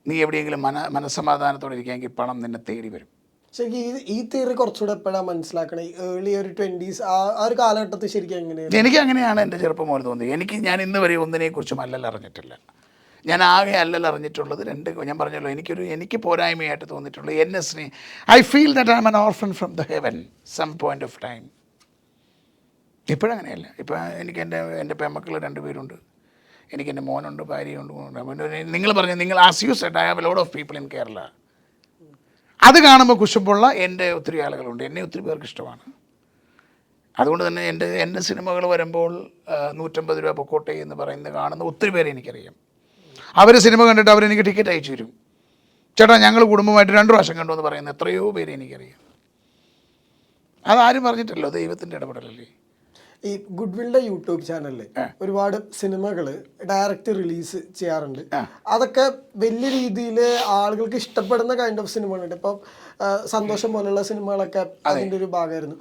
നീ എവിടെയെങ്കിലും മനസ്സമാധാനത്തോടെ ഇരിക്കുകയെങ്കിൽ പണം നിന്നെ തേടി വരും. ശരിക്കും ഈ തിയറി കുറച്ചുകൂടെ എപ്പോഴാണ് മനസ്സിലാക്കണേ? ഏർലി ഒരു 20s ആ ഒരു കാലഘട്ടത്തിൽ ശരിക്കും എങ്ങനെയാണ്? എനിക്ക് അങ്ങനെയാണ് എൻ്റെ ചെറുപ്പം മുതൽ തോന്നിയത്. ഞാൻ ഇന്ന് വരെ ഒന്നിനെക്കുറിച്ചും അല്ലൽ അറിഞ്ഞിട്ടില്ല. ഞാൻ ആകെ അല്ലൽ അറിഞ്ഞിട്ടുള്ളത് 2. ഞാൻ പറഞ്ഞല്ലോ, എനിക്ക് പോരായ്മയായിട്ട് തോന്നിയിട്ടുള്ളത് എന്നെ I feel that I am an orphan from the heaven some point of time. ഇപ്പോഴങ്ങനെയല്ല. ഇപ്പോൾ എനിക്ക് എൻ്റെ പെമ്മക്കൾ 2 പേരുണ്ട്. എനിക്ക് എൻ്റെ മോനുണ്ട്, ഭാര്യയുണ്ട്. നിങ്ങൾ as you said I have a lot of people in Kerala. അത് കാണുമ്പോൾ കുശുമ്പുള്ള എൻ്റെ ഒത്തിരി ആളുകളുണ്ട്. എന്നെ ഒത്തിരി പേർക്ക് ഇഷ്ടമാണ്. അതുകൊണ്ട് തന്നെ എൻ്റെ സിനിമകൾ വരുമ്പോൾ 150 രൂപ പൊക്കോട്ടെ എന്ന് പറയുന്നത് കാണുന്ന ഒത്തിരി പേരെ എനിക്കറിയാം. അവർ സിനിമ കണ്ടിട്ട് അവരെനിക്ക് ടിക്കറ്റ് അയച്ചു തരും. ചേട്ടാ ഞങ്ങൾ കുടുംബമായിട്ട് 2 പ്രാവശ്യം കണ്ടു എന്ന് പറയുന്ന എത്രയോ പേര് എനിക്കറിയാം. അതാരും പറഞ്ഞിട്ടല്ലോ, ദൈവത്തിൻ്റെ ഇടപെടലല്ലേ. ഈ ഗുഡ്വില്ലിന്റെ യൂട്യൂബ് ചാനലിൽ ഒരുപാട് സിനിമകൾ ഡയറക്റ്റ് റിലീസ് ചെയ്യാറുണ്ട്. അതൊക്കെ വലിയ രീതിയിൽ ആളുകൾക്ക് ഇഷ്ടപ്പെടുന്ന കൈൻഡ് ഓഫ് സിനിമകളുണ്ട്. ഇപ്പം സന്തോഷം പോലുള്ള സിനിമകളൊക്കെ അതിൻ്റെ ഒരു ഭാഗമായിരുന്നു.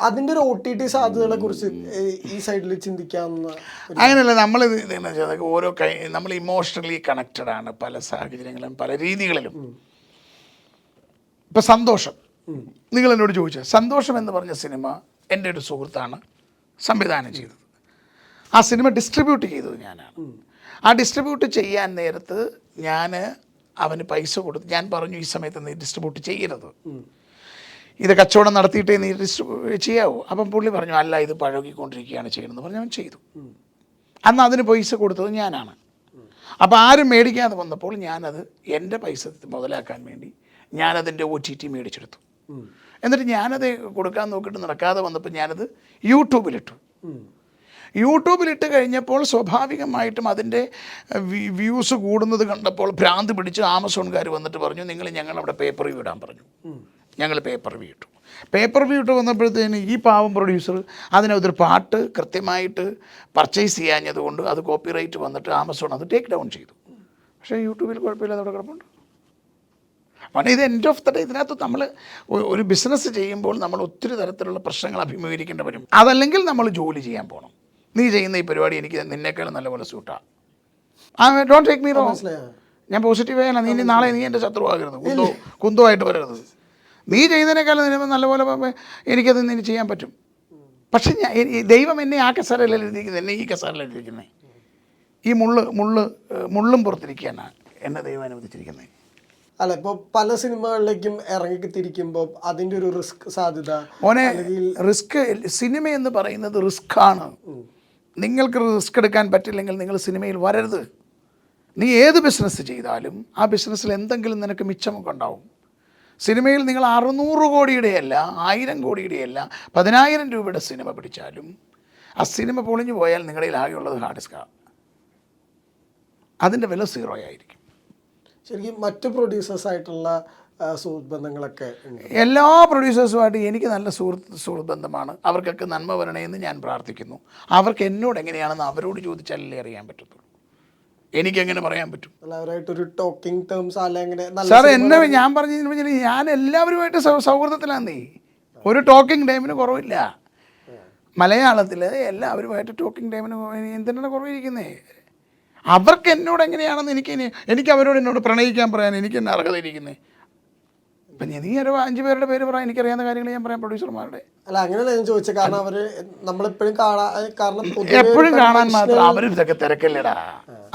അതിൻ്റെ ഒരു OTT സാധ്യതകളെ കുറിച്ച് ഈ സൈഡിൽ ചിന്തിക്കാവുന്ന അങ്ങനെയല്ല. നമ്മൾ ഇമോഷണലി കണക്റ്റഡ് ആണ് പല സാഹചര്യങ്ങളിലും പല രീതികളിലും. ഇപ്പം സന്തോഷം, നിങ്ങൾ എന്നോട് ചോദിച്ചത്, സന്തോഷം എന്ന് പറഞ്ഞ സിനിമ എൻ്റെ ഒരു സുഹൃത്താണ് സംവിധാനം ചെയ്തത്. ആ സിനിമ ഡിസ്ട്രിബ്യൂട്ട് ചെയ്തത് ഞാനാണ്. ആ ഡിസ്ട്രിബ്യൂട്ട് ചെയ്യാൻ നേരത്ത് ഞാൻ അവന് പൈസ കൊടുത്ത് ഞാൻ പറഞ്ഞു, ഈ സമയത്ത് നീ ഡിസ്ട്രിബ്യൂട്ട് ചെയ്യരുത്, ഇത് കച്ചവടം നടത്തിയിട്ടേ നീ ചെയ്യാവൂ. അപ്പം പുള്ളി പറഞ്ഞു, അല്ല ഇത് പഴകിക്കൊണ്ടിരിക്കുകയാണ് ചെയ്യണമെന്ന് പറഞ്ഞ് അവൻ ചെയ്തു. അന്ന് അതിന് പൈസ കൊടുത്തത് ഞാനാണ്. അപ്പോൾ ആരും മേടിക്കാതെ വന്നപ്പോൾ ഞാനത് എൻ്റെ പൈസ മുതലാക്കാൻ വേണ്ടി ഞാനതിൻ്റെ OTT മേടിച്ചെടുത്തു. എന്നിട്ട് ഞാനത് കൊടുക്കാൻ നോക്കിയിട്ട് നടക്കാതെ വന്നപ്പോൾ ഞാനത് യൂട്യൂബിലിട്ടു. യൂട്യൂബിലിട്ട് കഴിഞ്ഞപ്പോൾ സ്വാഭാവികമായിട്ടും അതിൻ്റെ വ്യൂസ് കൂടുന്നത് കണ്ടപ്പോൾ ഭ്രാന്ത് പിടിച്ച് ആമസോൺകാർ വന്നിട്ട് പറഞ്ഞു, ഞങ്ങളവിടെ പേപ്പർ വ്യൂ ഇടാൻ പറഞ്ഞു. ഞങ്ങൾ പേപ്പർ വ്യൂ ഇട്ടു. പേപ്പർ വ്യൂ ഇട്ട് വന്നപ്പോഴത്തേന് ഈ പാവം പ്രൊഡ്യൂസർ അതിനകത്തൊരു പാട്ട് കൃത്യമായിട്ട് പർച്ചേസ് ചെയ്യാഞ്ഞതുകൊണ്ട് അത് കോപ്പിറൈറ്റ് വന്നിട്ട് ആമസോൺ അത് ടേക്ക് ഡൗൺ ചെയ്തു. പക്ഷേ യൂട്യൂബിൽ കുഴപ്പമില്ലാതെ അവിടെ കിടപ്പുണ്ട്. അപ്പോൾ ഇത് എൻഡ് ഓഫ് ദ ഡേ ഇതിനകത്ത് നമ്മൾ ഒരു ബിസിനസ് ചെയ്യുമ്പോൾ നമ്മൾ ഒത്തിരി തരത്തിലുള്ള പ്രശ്നങ്ങൾ അഭിമുഖീകരിക്കേണ്ടി വരും. അതല്ലെങ്കിൽ നമ്മൾ ജോലി ചെയ്യാൻ പോകണം. നീ ചെയ്യുന്ന ഈ പരിപാടി എനിക്ക് നിന്നേക്കാളും നല്ലപോലെ സൂട്ടാണ്. Don't take me wrong. ഞാൻ പോസിറ്റീവായാണ്. നീ നാളെ നീ എൻ്റെ ശത്രുവാകരുത്, കുന്തമായിട്ട് വരരുത്. നീ ചെയ്യുന്നതിനേക്കാളും നല്ലപോലെ എനിക്കത് നീ ചെയ്യാൻ പറ്റും. പക്ഷെ ദൈവം എന്നെ ആ കസാരയിലല്ല എഴുതിയിരിക്കുന്നത്, എന്നെ ഈ കസാരയിലാണ് ഇരിക്കുന്നത്. ഈ മുള്ളും പുറത്തിരിക്കുകയാണ് എന്നെ ദൈവം അനുവദിച്ചിരിക്കുന്നത്. അല്ല, ഇപ്പോൾ പല സിനിമകളിലേക്കും ഇറങ്ങി തിരിക്കുമ്പോൾ അതിൻ്റെ ഒരു റിസ്ക് സാധ്യത. റിസ്ക്, സിനിമ എന്ന് പറയുന്നത് റിസ്ക്കാണ്. നിങ്ങൾക്ക് റിസ്ക് എടുക്കാൻ പറ്റില്ലെങ്കിൽ നിങ്ങൾ സിനിമയിൽ വരരുത്. നീ ഏത് ബിസിനസ് ചെയ്താലും ആ ബിസിനസ്സിൽ എന്തെങ്കിലും നിനക്ക് മിച്ചമൊക്കെ ഉണ്ടാവും. സിനിമയിൽ നിങ്ങൾ 600 കോടിയുടെയല്ല 1000 കോടിയുടെയല്ല 10,000 രൂപയുടെ സിനിമ പിടിച്ചാലും ആ സിനിമ പൊളിഞ്ഞു പോയാൽ നിങ്ങളുടെ ആകെയുള്ളത് ഹാർഡ് ഡിസ്കാണ്. അതിൻ്റെ വില 0 ആയിരിക്കും. ശരിക്കും മറ്റ് പ്രൊഡ്യൂസേഴ്സായിട്ടുള്ള സുഹൃത്ത് ബന്ധങ്ങളൊക്കെ എല്ലാ പ്രൊഡ്യൂസേഴ്സുമായിട്ട് എനിക്ക് നല്ല സുഹൃത്ത് ബന്ധമാണ്. അവർക്കൊക്കെ നന്മ വരണേന്ന് ഞാൻ പ്രാർത്ഥിക്കുന്നു. അവർക്ക് എന്നോട് എങ്ങനെയാണെന്ന് അവരോട് ചോദിച്ചാലല്ലേ അറിയാൻ പറ്റത്തുള്ളൂ. എനിക്കെങ്ങനെ പറയാൻ പറ്റും? അവരായിട്ടൊരു ടോക്കിംഗ് ടേംസ് അല്ലെങ്കിൽ സാർ എന്നെ ഞാൻ പറഞ്ഞു, ഞാൻ എല്ലാവരുമായിട്ട് സൗഹൃദത്തിലാണ്. ഒരു ടോക്കിംഗ് ടൈമിന് കുറവില്ല. മലയാളത്തിൽ എല്ലാവരുമായിട്ട് ടോക്കിംഗ് ടൈമിന് എന്തിനാണ് കുറവിരിക്കുന്നേ? അവർക്ക് എന്നോട് എങ്ങനെയാണെന്ന് എനിക്ക് അവരോട് എന്നോട് പ്രണയിക്കാൻ പറയാൻ എനിക്ക് എന്നെ അർഹത ഇരിക്കുന്നത്. ഇപ്പം നീ ഒരു 5 പേരുടെ പേര് പറയാൻ എനിക്കറിയാവുന്ന കാര്യങ്ങൾ ഞാൻ പറയാം, പ്രൊഡ്യൂസർമാരുടെ. അല്ല, അങ്ങനെയല്ല ഞാൻ ചോദിച്ചത്. കാരണം അവർ നമ്മളെപ്പോഴും എപ്പോഴും കാണാൻ മാത്രം അവർ ഇതൊക്കെ തിരക്കല്ലേടാ.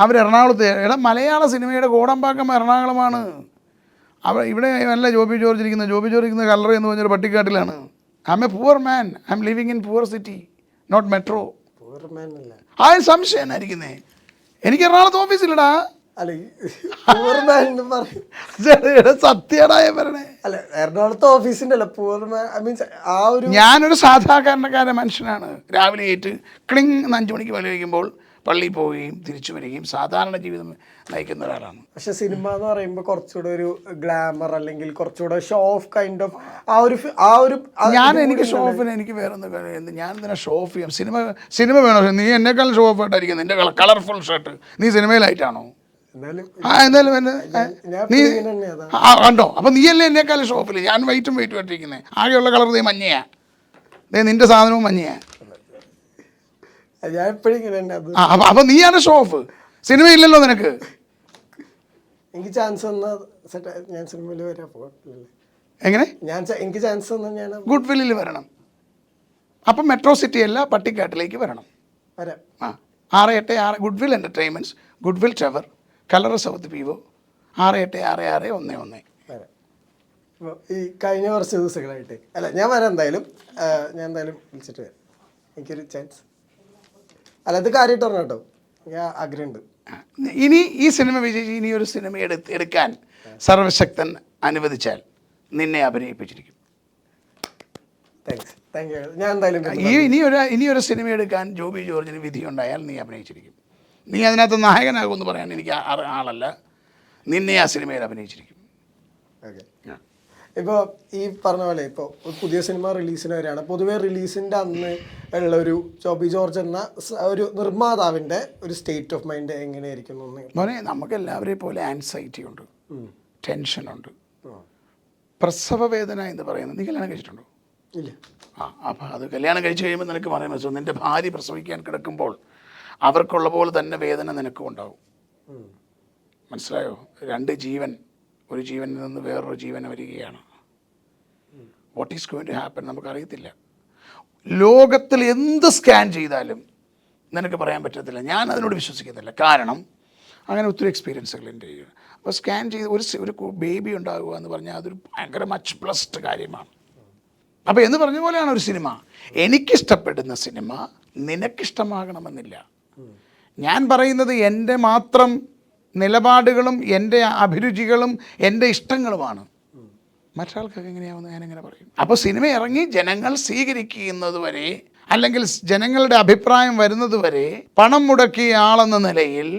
അവർ എറണാകുളത്ത് മലയാള സിനിമയുടെ കോടമ്പാക്കം എറണാകുളമാണ്. ഇവിടെ നല്ല ജോബി ജോർജ് ഇരിക്കുന്ന കല്ലറ എന്ന് പറഞ്ഞൊരു പട്ടിക്കാട്ടിലാണ്. I'm a poor man. I'm living in poor city, not metro. Poor man അല്ല. ആ സംശയം എന്നായിരിക്കുന്നേ, എനിക്ക് എറണാകുളത്ത് ഓഫീസിലടാ. അല്ല പൂർമാൻ എന്ന് പറയും. സത്യടായ പറയണേ. അല്ല എറണാകുളത്ത് ഓഫീസിന്റെ അല്ല പൂർമാൻ, ഐ മീൻസ് ആ ഒരു. ഞാനൊരു സാധാരണക്കാരൻ മനുഷ്യനാണ്. രാവിലെ ഏറ്റ് ക്ലിങ് 5 മണിക്ക് പള്ളി വയ്ക്കുമ്പോൾ പള്ളിയിൽ പോവുകയും തിരിച്ചു വരികയും സാധാരണ ജീവിതം നയിക്കുന്ന ഒരാളാണ്. പക്ഷെ സിനിമ എന്ന് പറയുമ്പോൾ കുറച്ചുകൂടെ ഒരു ഗ്ലാമർ അല്ലെങ്കിൽ കുറച്ചുകൂടെ ഷോ ഓഫ് കൈൻഡ് ഓഫ് എനിക്ക് ഷോ ഓഫിന് എനിക്ക് വേറെ ഒന്നും, ഞാൻ ഇതിനെ ഷോ ഓഫ് ചെയ്യാം. സിനിമ വേണോ? നീ എന്നെക്കാളും ഷോ ഓഫ് ആയിട്ടായിരിക്കും നിന്റെ കളർഫുൾ ഷർട്ട്. നീ സിനിമയിലായിട്ടാണോ? എന്തായാലും നീ കണ്ടോ? അപ്പൊ നീയല്ലേ എന്നെക്കാളും ഷോ ഓഫില്. ഞാൻ വൈറ്റും ആയിട്ടിരിക്കുന്നത്. ആകെയുള്ള കളർ നീ മഞ്ഞയാ. നിന്റെ സാധനവും മഞ്ഞയാ. ഞാൻ എപ്പോഴും ഇങ്ങനെ. അപ്പൊ നീയാണ് ഷോ ഓഫ്. സിനിമയില്ലല്ലോ നിനക്ക്. എനിക്ക് ചാൻസ് തന്നാ ഞാൻ സിനിമയിൽ വരാൻ പോകില്ല. എങ്ങനെ? എനിക്ക് ചാൻസ് തന്നാൽ ഞാൻ ഗുഡ് വില്ലിൽ വരണം. അപ്പം മെട്രോ സിറ്റി അല്ല, പട്ടിക്കാട്ടിലേക്ക് വരണം. വരാം. 686 good will entertainments, good will tower, Kalara south P O, 686611. വരാം. ഇപ്പോൾ ഈ കഴിഞ്ഞ കുറച്ച് ദിവസങ്ങളായിട്ട് അല്ല ഞാൻ വരാം എന്തായാലും. ഞാൻ എന്തായാലും വിളിച്ചിട്ട് വരാം. എനിക്കൊരു ചാൻസ്. അല്ല ഇത് കാര്യമായിട്ട് പറഞ്ഞ കേട്ടോ, ഞാൻ ആഗ്രഹമുണ്ട്. ഇനി ഈ സിനിമ വിജയിച്ച് ഇനി ഒരു സിനിമ എടുക്കാൻ സർവശക്തൻ അനുവദിച്ചാൽ നിന്നെ അഭിനയിപ്പിച്ചിരിക്കും. Thank you. ഞാൻ എന്തായാലും ഇനിയൊരു സിനിമ എടുക്കാൻ ജോബി ജോർജിന് വിധിയുണ്ടായാൽ നീ അഭിനയിച്ചിരിക്കും. നീ അതിനകത്ത് നായകനാകുമെന്ന് പറയാൻ എനിക്ക് ആളല്ല. നിന്നെ ആ സിനിമയിൽ അഭിനയിച്ചിരിക്കും. ഓക്കെ. ഇപ്പോൾ ഈ പറഞ്ഞ പോലെ ഇപ്പോൾ പുതിയ സിനിമ റിലീസിന് വരികയാണ്. പൊതുവെ റിലീസിൻ്റെ അന്ന് ഉള്ള ഒരു ജോബി ജോർജ് എന്ന ഒരു നിർമ്മാതാവിൻ്റെ ഒരു സ്റ്റേറ്റ് ഓഫ് മൈൻഡ് എങ്ങനെയായിരിക്കും? മോനെ, നമുക്ക് എല്ലാവരെയും പോലെ ആൻസൈറ്റി ഉണ്ട്, ടെൻഷനുണ്ട്, പ്രസവ വേദന എന്ന് പറയുന്നത്. നീ കല്യാണം കഴിച്ചിട്ടുണ്ടോ? ഇല്ല. അപ്പോൾ അത് കല്യാണം കഴിച്ച് കഴിയുമ്പോൾ നിനക്ക് പറയാൻ പറ്റും, നിൻ്റെ ഭാര്യ പ്രസവിക്കാൻ കിടക്കുമ്പോൾ അവർക്കുള്ള പോലെ തന്നെ വേദന നിനക്കും ഉണ്ടാവും. മനസ്സിലായോ? 2 ജീവൻ, ഒരു ജീവനിൽ നിന്ന് വേറൊരു ജീവൻ വരികയാണ്. What is going to happen നമുക്കറിയത്തില്ല. ലോകത്തിൽ എന്ത് സ്കാൻ ചെയ്താലും നിനക്ക് പറയാൻ പറ്റത്തില്ല. ഞാൻ അതിനോട് വിശ്വസിക്കുന്നില്ല. കാരണം അങ്ങനെ ഒത്തിരി എക്സ്പീരിയൻസുകൾ എൻ്റെ. അപ്പോൾ സ്കാൻ ചെയ്ത് ഒരു ബേബി ഉണ്ടാകുക എന്ന് പറഞ്ഞാൽ അതൊരു ഭയങ്കര മച്ച് പ്ലസ്ഡ് കാര്യമാണ്. അപ്പോൾ എന്ന് പറഞ്ഞ പോലെയാണ് ഒരു സിനിമ. എനിക്കിഷ്ടപ്പെടുന്ന സിനിമ നിനക്കിഷ്ടമാകണമെന്നില്ല. ഞാൻ പറയുന്നത് എൻ്റെ മാത്രം നിലപാടുകളും എൻ്റെ അഭിരുചികളും എൻ്റെ ഇഷ്ടങ്ങളുമാണ്. മറ്റൊരാൾക്കൊക്കെ എങ്ങനെയാവുമെന്ന് ഞാനെങ്ങനെ പറയും? അപ്പോൾ സിനിമ ഇറങ്ങി ജനങ്ങൾ സ്വീകരിക്കുന്നത് വരെ, അല്ലെങ്കിൽ ജനങ്ങളുടെ അഭിപ്രായം വരുന്നത് വരെ പണം മുടക്കിയ ആളെന്ന നിലയിൽ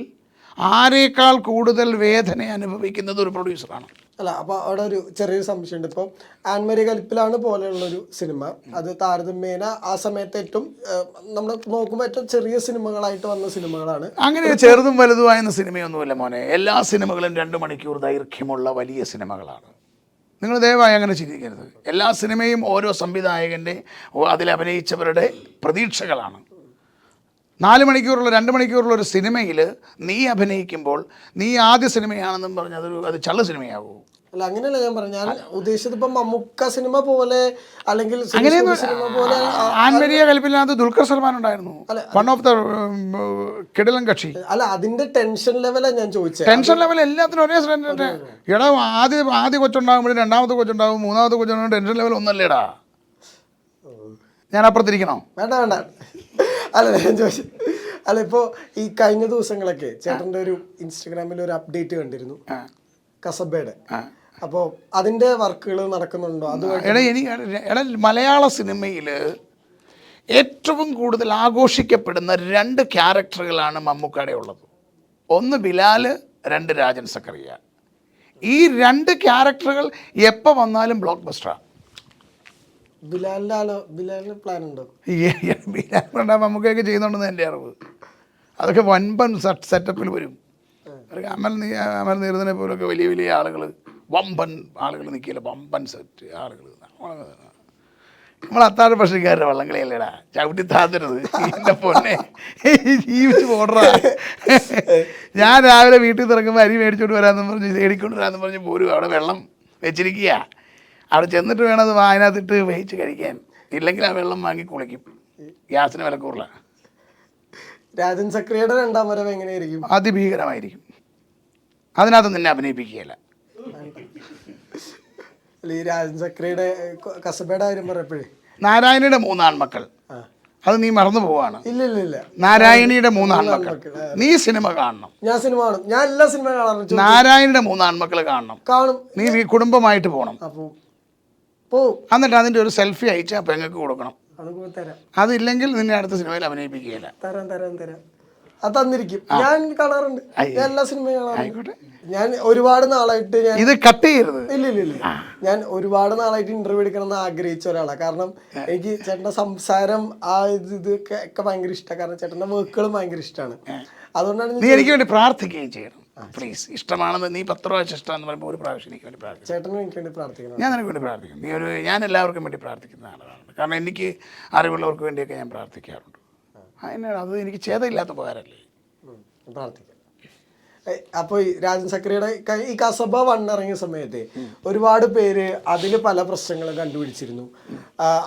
ആരേക്കാൾ കൂടുതൽ വേദന അനുഭവിക്കുന്നത് ഒരു പ്രൊഡ്യൂസറാണ്. അല്ല അപ്പോൾ അവിടെ ഒരു ചെറിയൊരു സംശയമുണ്ട്. ഇപ്പോൾ ആൻമരി കലിപ്പിലാണ് പോലെയുള്ളൊരു സിനിമ, അത് താരതമ്യേന ആ സമയത്ത് ഏറ്റവും നമ്മൾ നോക്കുമ്പോൾ ഏറ്റവും ചെറിയ സിനിമകളായിട്ട് വന്ന സിനിമകളാണ്. അങ്ങനെ ചെറുതും വലുതുമായെന്ന സിനിമയൊന്നുമില്ല മോനെ. എല്ലാ സിനിമകളും 2 മണിക്കൂർ ദൈർഘ്യമുള്ള വലിയ സിനിമകളാണ്. നിങ്ങൾ ദയവായി അങ്ങനെ ചിന്തിക്കരുത്. എല്ലാ സിനിമയും ഓരോ സംവിധായകൻ്റെ അതിലഭിനയിച്ചവരുടെ പ്രതീക്ഷകളാണ്. 4 മണിക്കൂറുള്ള 2 മണിക്കൂറുള്ള ഒരു സിനിമയിൽ നീ അഭിനയിക്കുമ്പോൾ നീ ആദ്യ സിനിമയാണെന്നും പറഞ്ഞ് അത് ചള്ള സിനിമയാകുമോ? അല്ല അങ്ങനെയല്ല ഞാൻ പറഞ്ഞു. ഞാൻ ഉദ്ദേശിച്ചത് ഇപ്പം മമ്മൂക്ക സിനിമ പോലെ അല്ലെങ്കിൽ ആൻമരിയ കലിപ്പിനകത്ത് ദുൽഖർ സൽമാൻ ഉണ്ടായിരുന്നു. വൺ ഓഫ് ദ കിടിലൻ കക്ഷി. അല്ല അതിന്റെ ടെൻഷൻ ലെവലാണ് ഞാൻ ചോദിച്ചത്. ടെൻഷൻ ലെവൽ എല്ലാത്തിനും ഒരേ എടാ. ആദ്യ കൊച്ചുണ്ടാകുമ്പോഴും 2ാമത്തെ കൊച്ചുണ്ടാകും, 3ാമത്തെ കൊച്ചുണ്ടാകും. Tension level ഒന്നല്ലേടാ. ഞാൻ അപ്പുറത്തിരിക്കണോ? വേണ്ട. അല്ല ഞാൻ ചോദിച്ചു. അല്ല ഇപ്പോൾ ഈ കഴിഞ്ഞ ദിവസങ്ങളൊക്കെ ചേട്ടൻ്റെ ഒരു ഇൻസ്റ്റഗ്രാമിൽ ഒരു അപ്ഡേറ്റ് കണ്ടിരുന്നു കസബയുടെ. അപ്പോൾ അതിൻ്റെ വർക്കുകൾ നടക്കുന്നുണ്ടോ? എടാ മലയാള സിനിമയിൽ ഏറ്റവും കൂടുതൽ ആഘോഷിക്കപ്പെടുന്ന 2 ക്യാരക്ടറുകളാണ് മമ്മൂക്കയുടെ ഉള്ളത്. ഒന്ന് ബിലാൽ, 2 രാജൻ സക്കറിയ. ഈ 2 ക്യാരക്ടറുകൾ എപ്പോൾ വന്നാലും ബ്ലോക്ക് ബസ്റ്ററാണ്. ബിലാലിന് പ്ലാൻ ഉണ്ടോ? ബിലാലുണ്ടാ മമ്മൂക്കൊക്കെ ചെയ്യുന്നുണ്ടെന്ന് എൻ്റെ അറിവ്. അതൊക്കെ വൻപൻ സെറ്റപ്പിൽ വരും. അമൽ നീരദിനെ പോലൊക്കെ വലിയ വലിയ ആളുകൾ, വമ്പൻ ആളുകൾ നിൽക്കില്ല, വമ്പൻ സെറ്റ് ആളുകൾ. നമ്മൾ അത്താഴ പക്ഷിക്കാരുടെ വള്ളംകളിയല്ലേടാ, ചവിട്ടി താത്തരുത് എൻ്റെ പൊന്നെ, ജീവിച്ച് പോടാ. ഞാൻ രാവിലെ വീട്ടിൽ നിന്ന് ഇറങ്ങുമ്പോൾ അരി മേടിച്ചോണ്ട് വരാമെന്ന് പറഞ്ഞ് മേടിക്കൊണ്ട് വരാമെന്ന് പറഞ്ഞ് പോരും. അവിടെ വെള്ളം വെച്ചിരിക്കുക. അവിടെ ചെന്നിട്ട് വേണം അത് അതിനകത്തിട്ട് വേവിച്ച് കഴിക്കാൻ. ഇല്ലെങ്കിൽ ആ വെള്ളം വാങ്ങി കുളിക്കും. ഗ്യാസിന് വില കൂടുതല. രാജൻ സക്രിയയുടെ 2ാം വരവ് എങ്ങനെയായിരിക്കും? അതിഭീകരമായിരിക്കും. അതിനകത്ത് നിന്നെ അഭിനയിപ്പിക്കുകയല്ല. ഈ രാജൻ സക്രിയയുടെ കസബയുടെ കാര്യം പറയപ്പോഴേ, നാരായണയുടെ 3 ആൺമക്കൾ അത് നീ മറന്നു പോവാണ്. ഇല്ല ഇല്ല ഇല്ല. നാരായണിയുടെ 3 ആൺമക്കൾ നീ സിനിമ കാണണം. ഞാൻ സിനിമ കാണും, ഞാൻ എല്ലാ സിനിമ കാണാറുണ്ട്. നാരായണിയുടെ 3 ആൺമക്കൾ കാണണം. നീ കുടുംബമായിട്ട് പോകണം. എന്നിട്ട് അതിൻ്റെ ഒരു സെൽഫി അയച്ച് ആ പെങ്ങൾക്ക് കൊടുക്കണം. അതില്ലെങ്കിൽ നിന്നെ അടുത്ത സിനിമയിൽ അഭിനയിപ്പിക്കുകയില്ല. തരാം അത് തന്നിരിക്കും. ഞാൻ കാണാറുണ്ട്, എല്ലാ സിനിമയും കാണാറുണ്ട്. ഞാൻ ഒരുപാട് നാളായിട്ട് ഇത് കട്ട് ചെയ്യരുത്. ഇല്ല ഞാൻ ഒരുപാട് നാളായിട്ട് ഇന്റർവ്യൂ എടുക്കണം എന്ന് ആഗ്രഹിച്ച ഒരാളാണ്. കാരണം എനിക്ക് ചേട്ടന്റെ സംസാരം ആ ഇതൊക്കെ ഭയങ്കര ഇഷ്ടമാണ്. കാരണം ചേട്ടന്റെ വർക്കുകളും ഭയങ്കര ഇഷ്ടമാണ്. അതുകൊണ്ടാണ് നീ എനിക്ക് വേണ്ടി പ്രാർത്ഥിക്കുകയും ചെയ്യണം പ്ലീസ്. ഇഷ്ടമാണെന്ന് നീ 10 പ്രാവശ്യം ഇഷ്ടമാണെന്ന് പറയുമ്പോൾ ഒരു പ്രാവശ്യം എനിക്ക് വേണ്ടി പ്രാർത്ഥിക്കും. ചേട്ടന് എനിക്ക് വേണ്ടി പ്രാർത്ഥിക്കണം. ഞാൻ നിനക്ക് വേണ്ടി പ്രാർത്ഥിക്കും. ഞാൻ എല്ലാവർക്കും വേണ്ടി പ്രാർത്ഥിക്കുന്ന ആളാണ്. കാരണം എനിക്ക് അറിവുള്ളവർക്ക് വേണ്ടിയൊക്കെ ഞാൻ പ്രാർത്ഥിക്കാറുണ്ട്. അതിനാണ് അത് എനിക്ക് ഛേദമില്ലാത്ത ഉപകാരമല്ലേ. പ്രാർത്ഥിക്കാം. അപ്പോൾ ഈ രാജൻ സക്രിയുടെ ഈ കസബ 1 ഇറങ്ങിയ സമയത്ത് ഒരുപാട് പേര് അതിൽ പല പ്രശ്നങ്ങളും കണ്ടുപിടിച്ചിരുന്നു.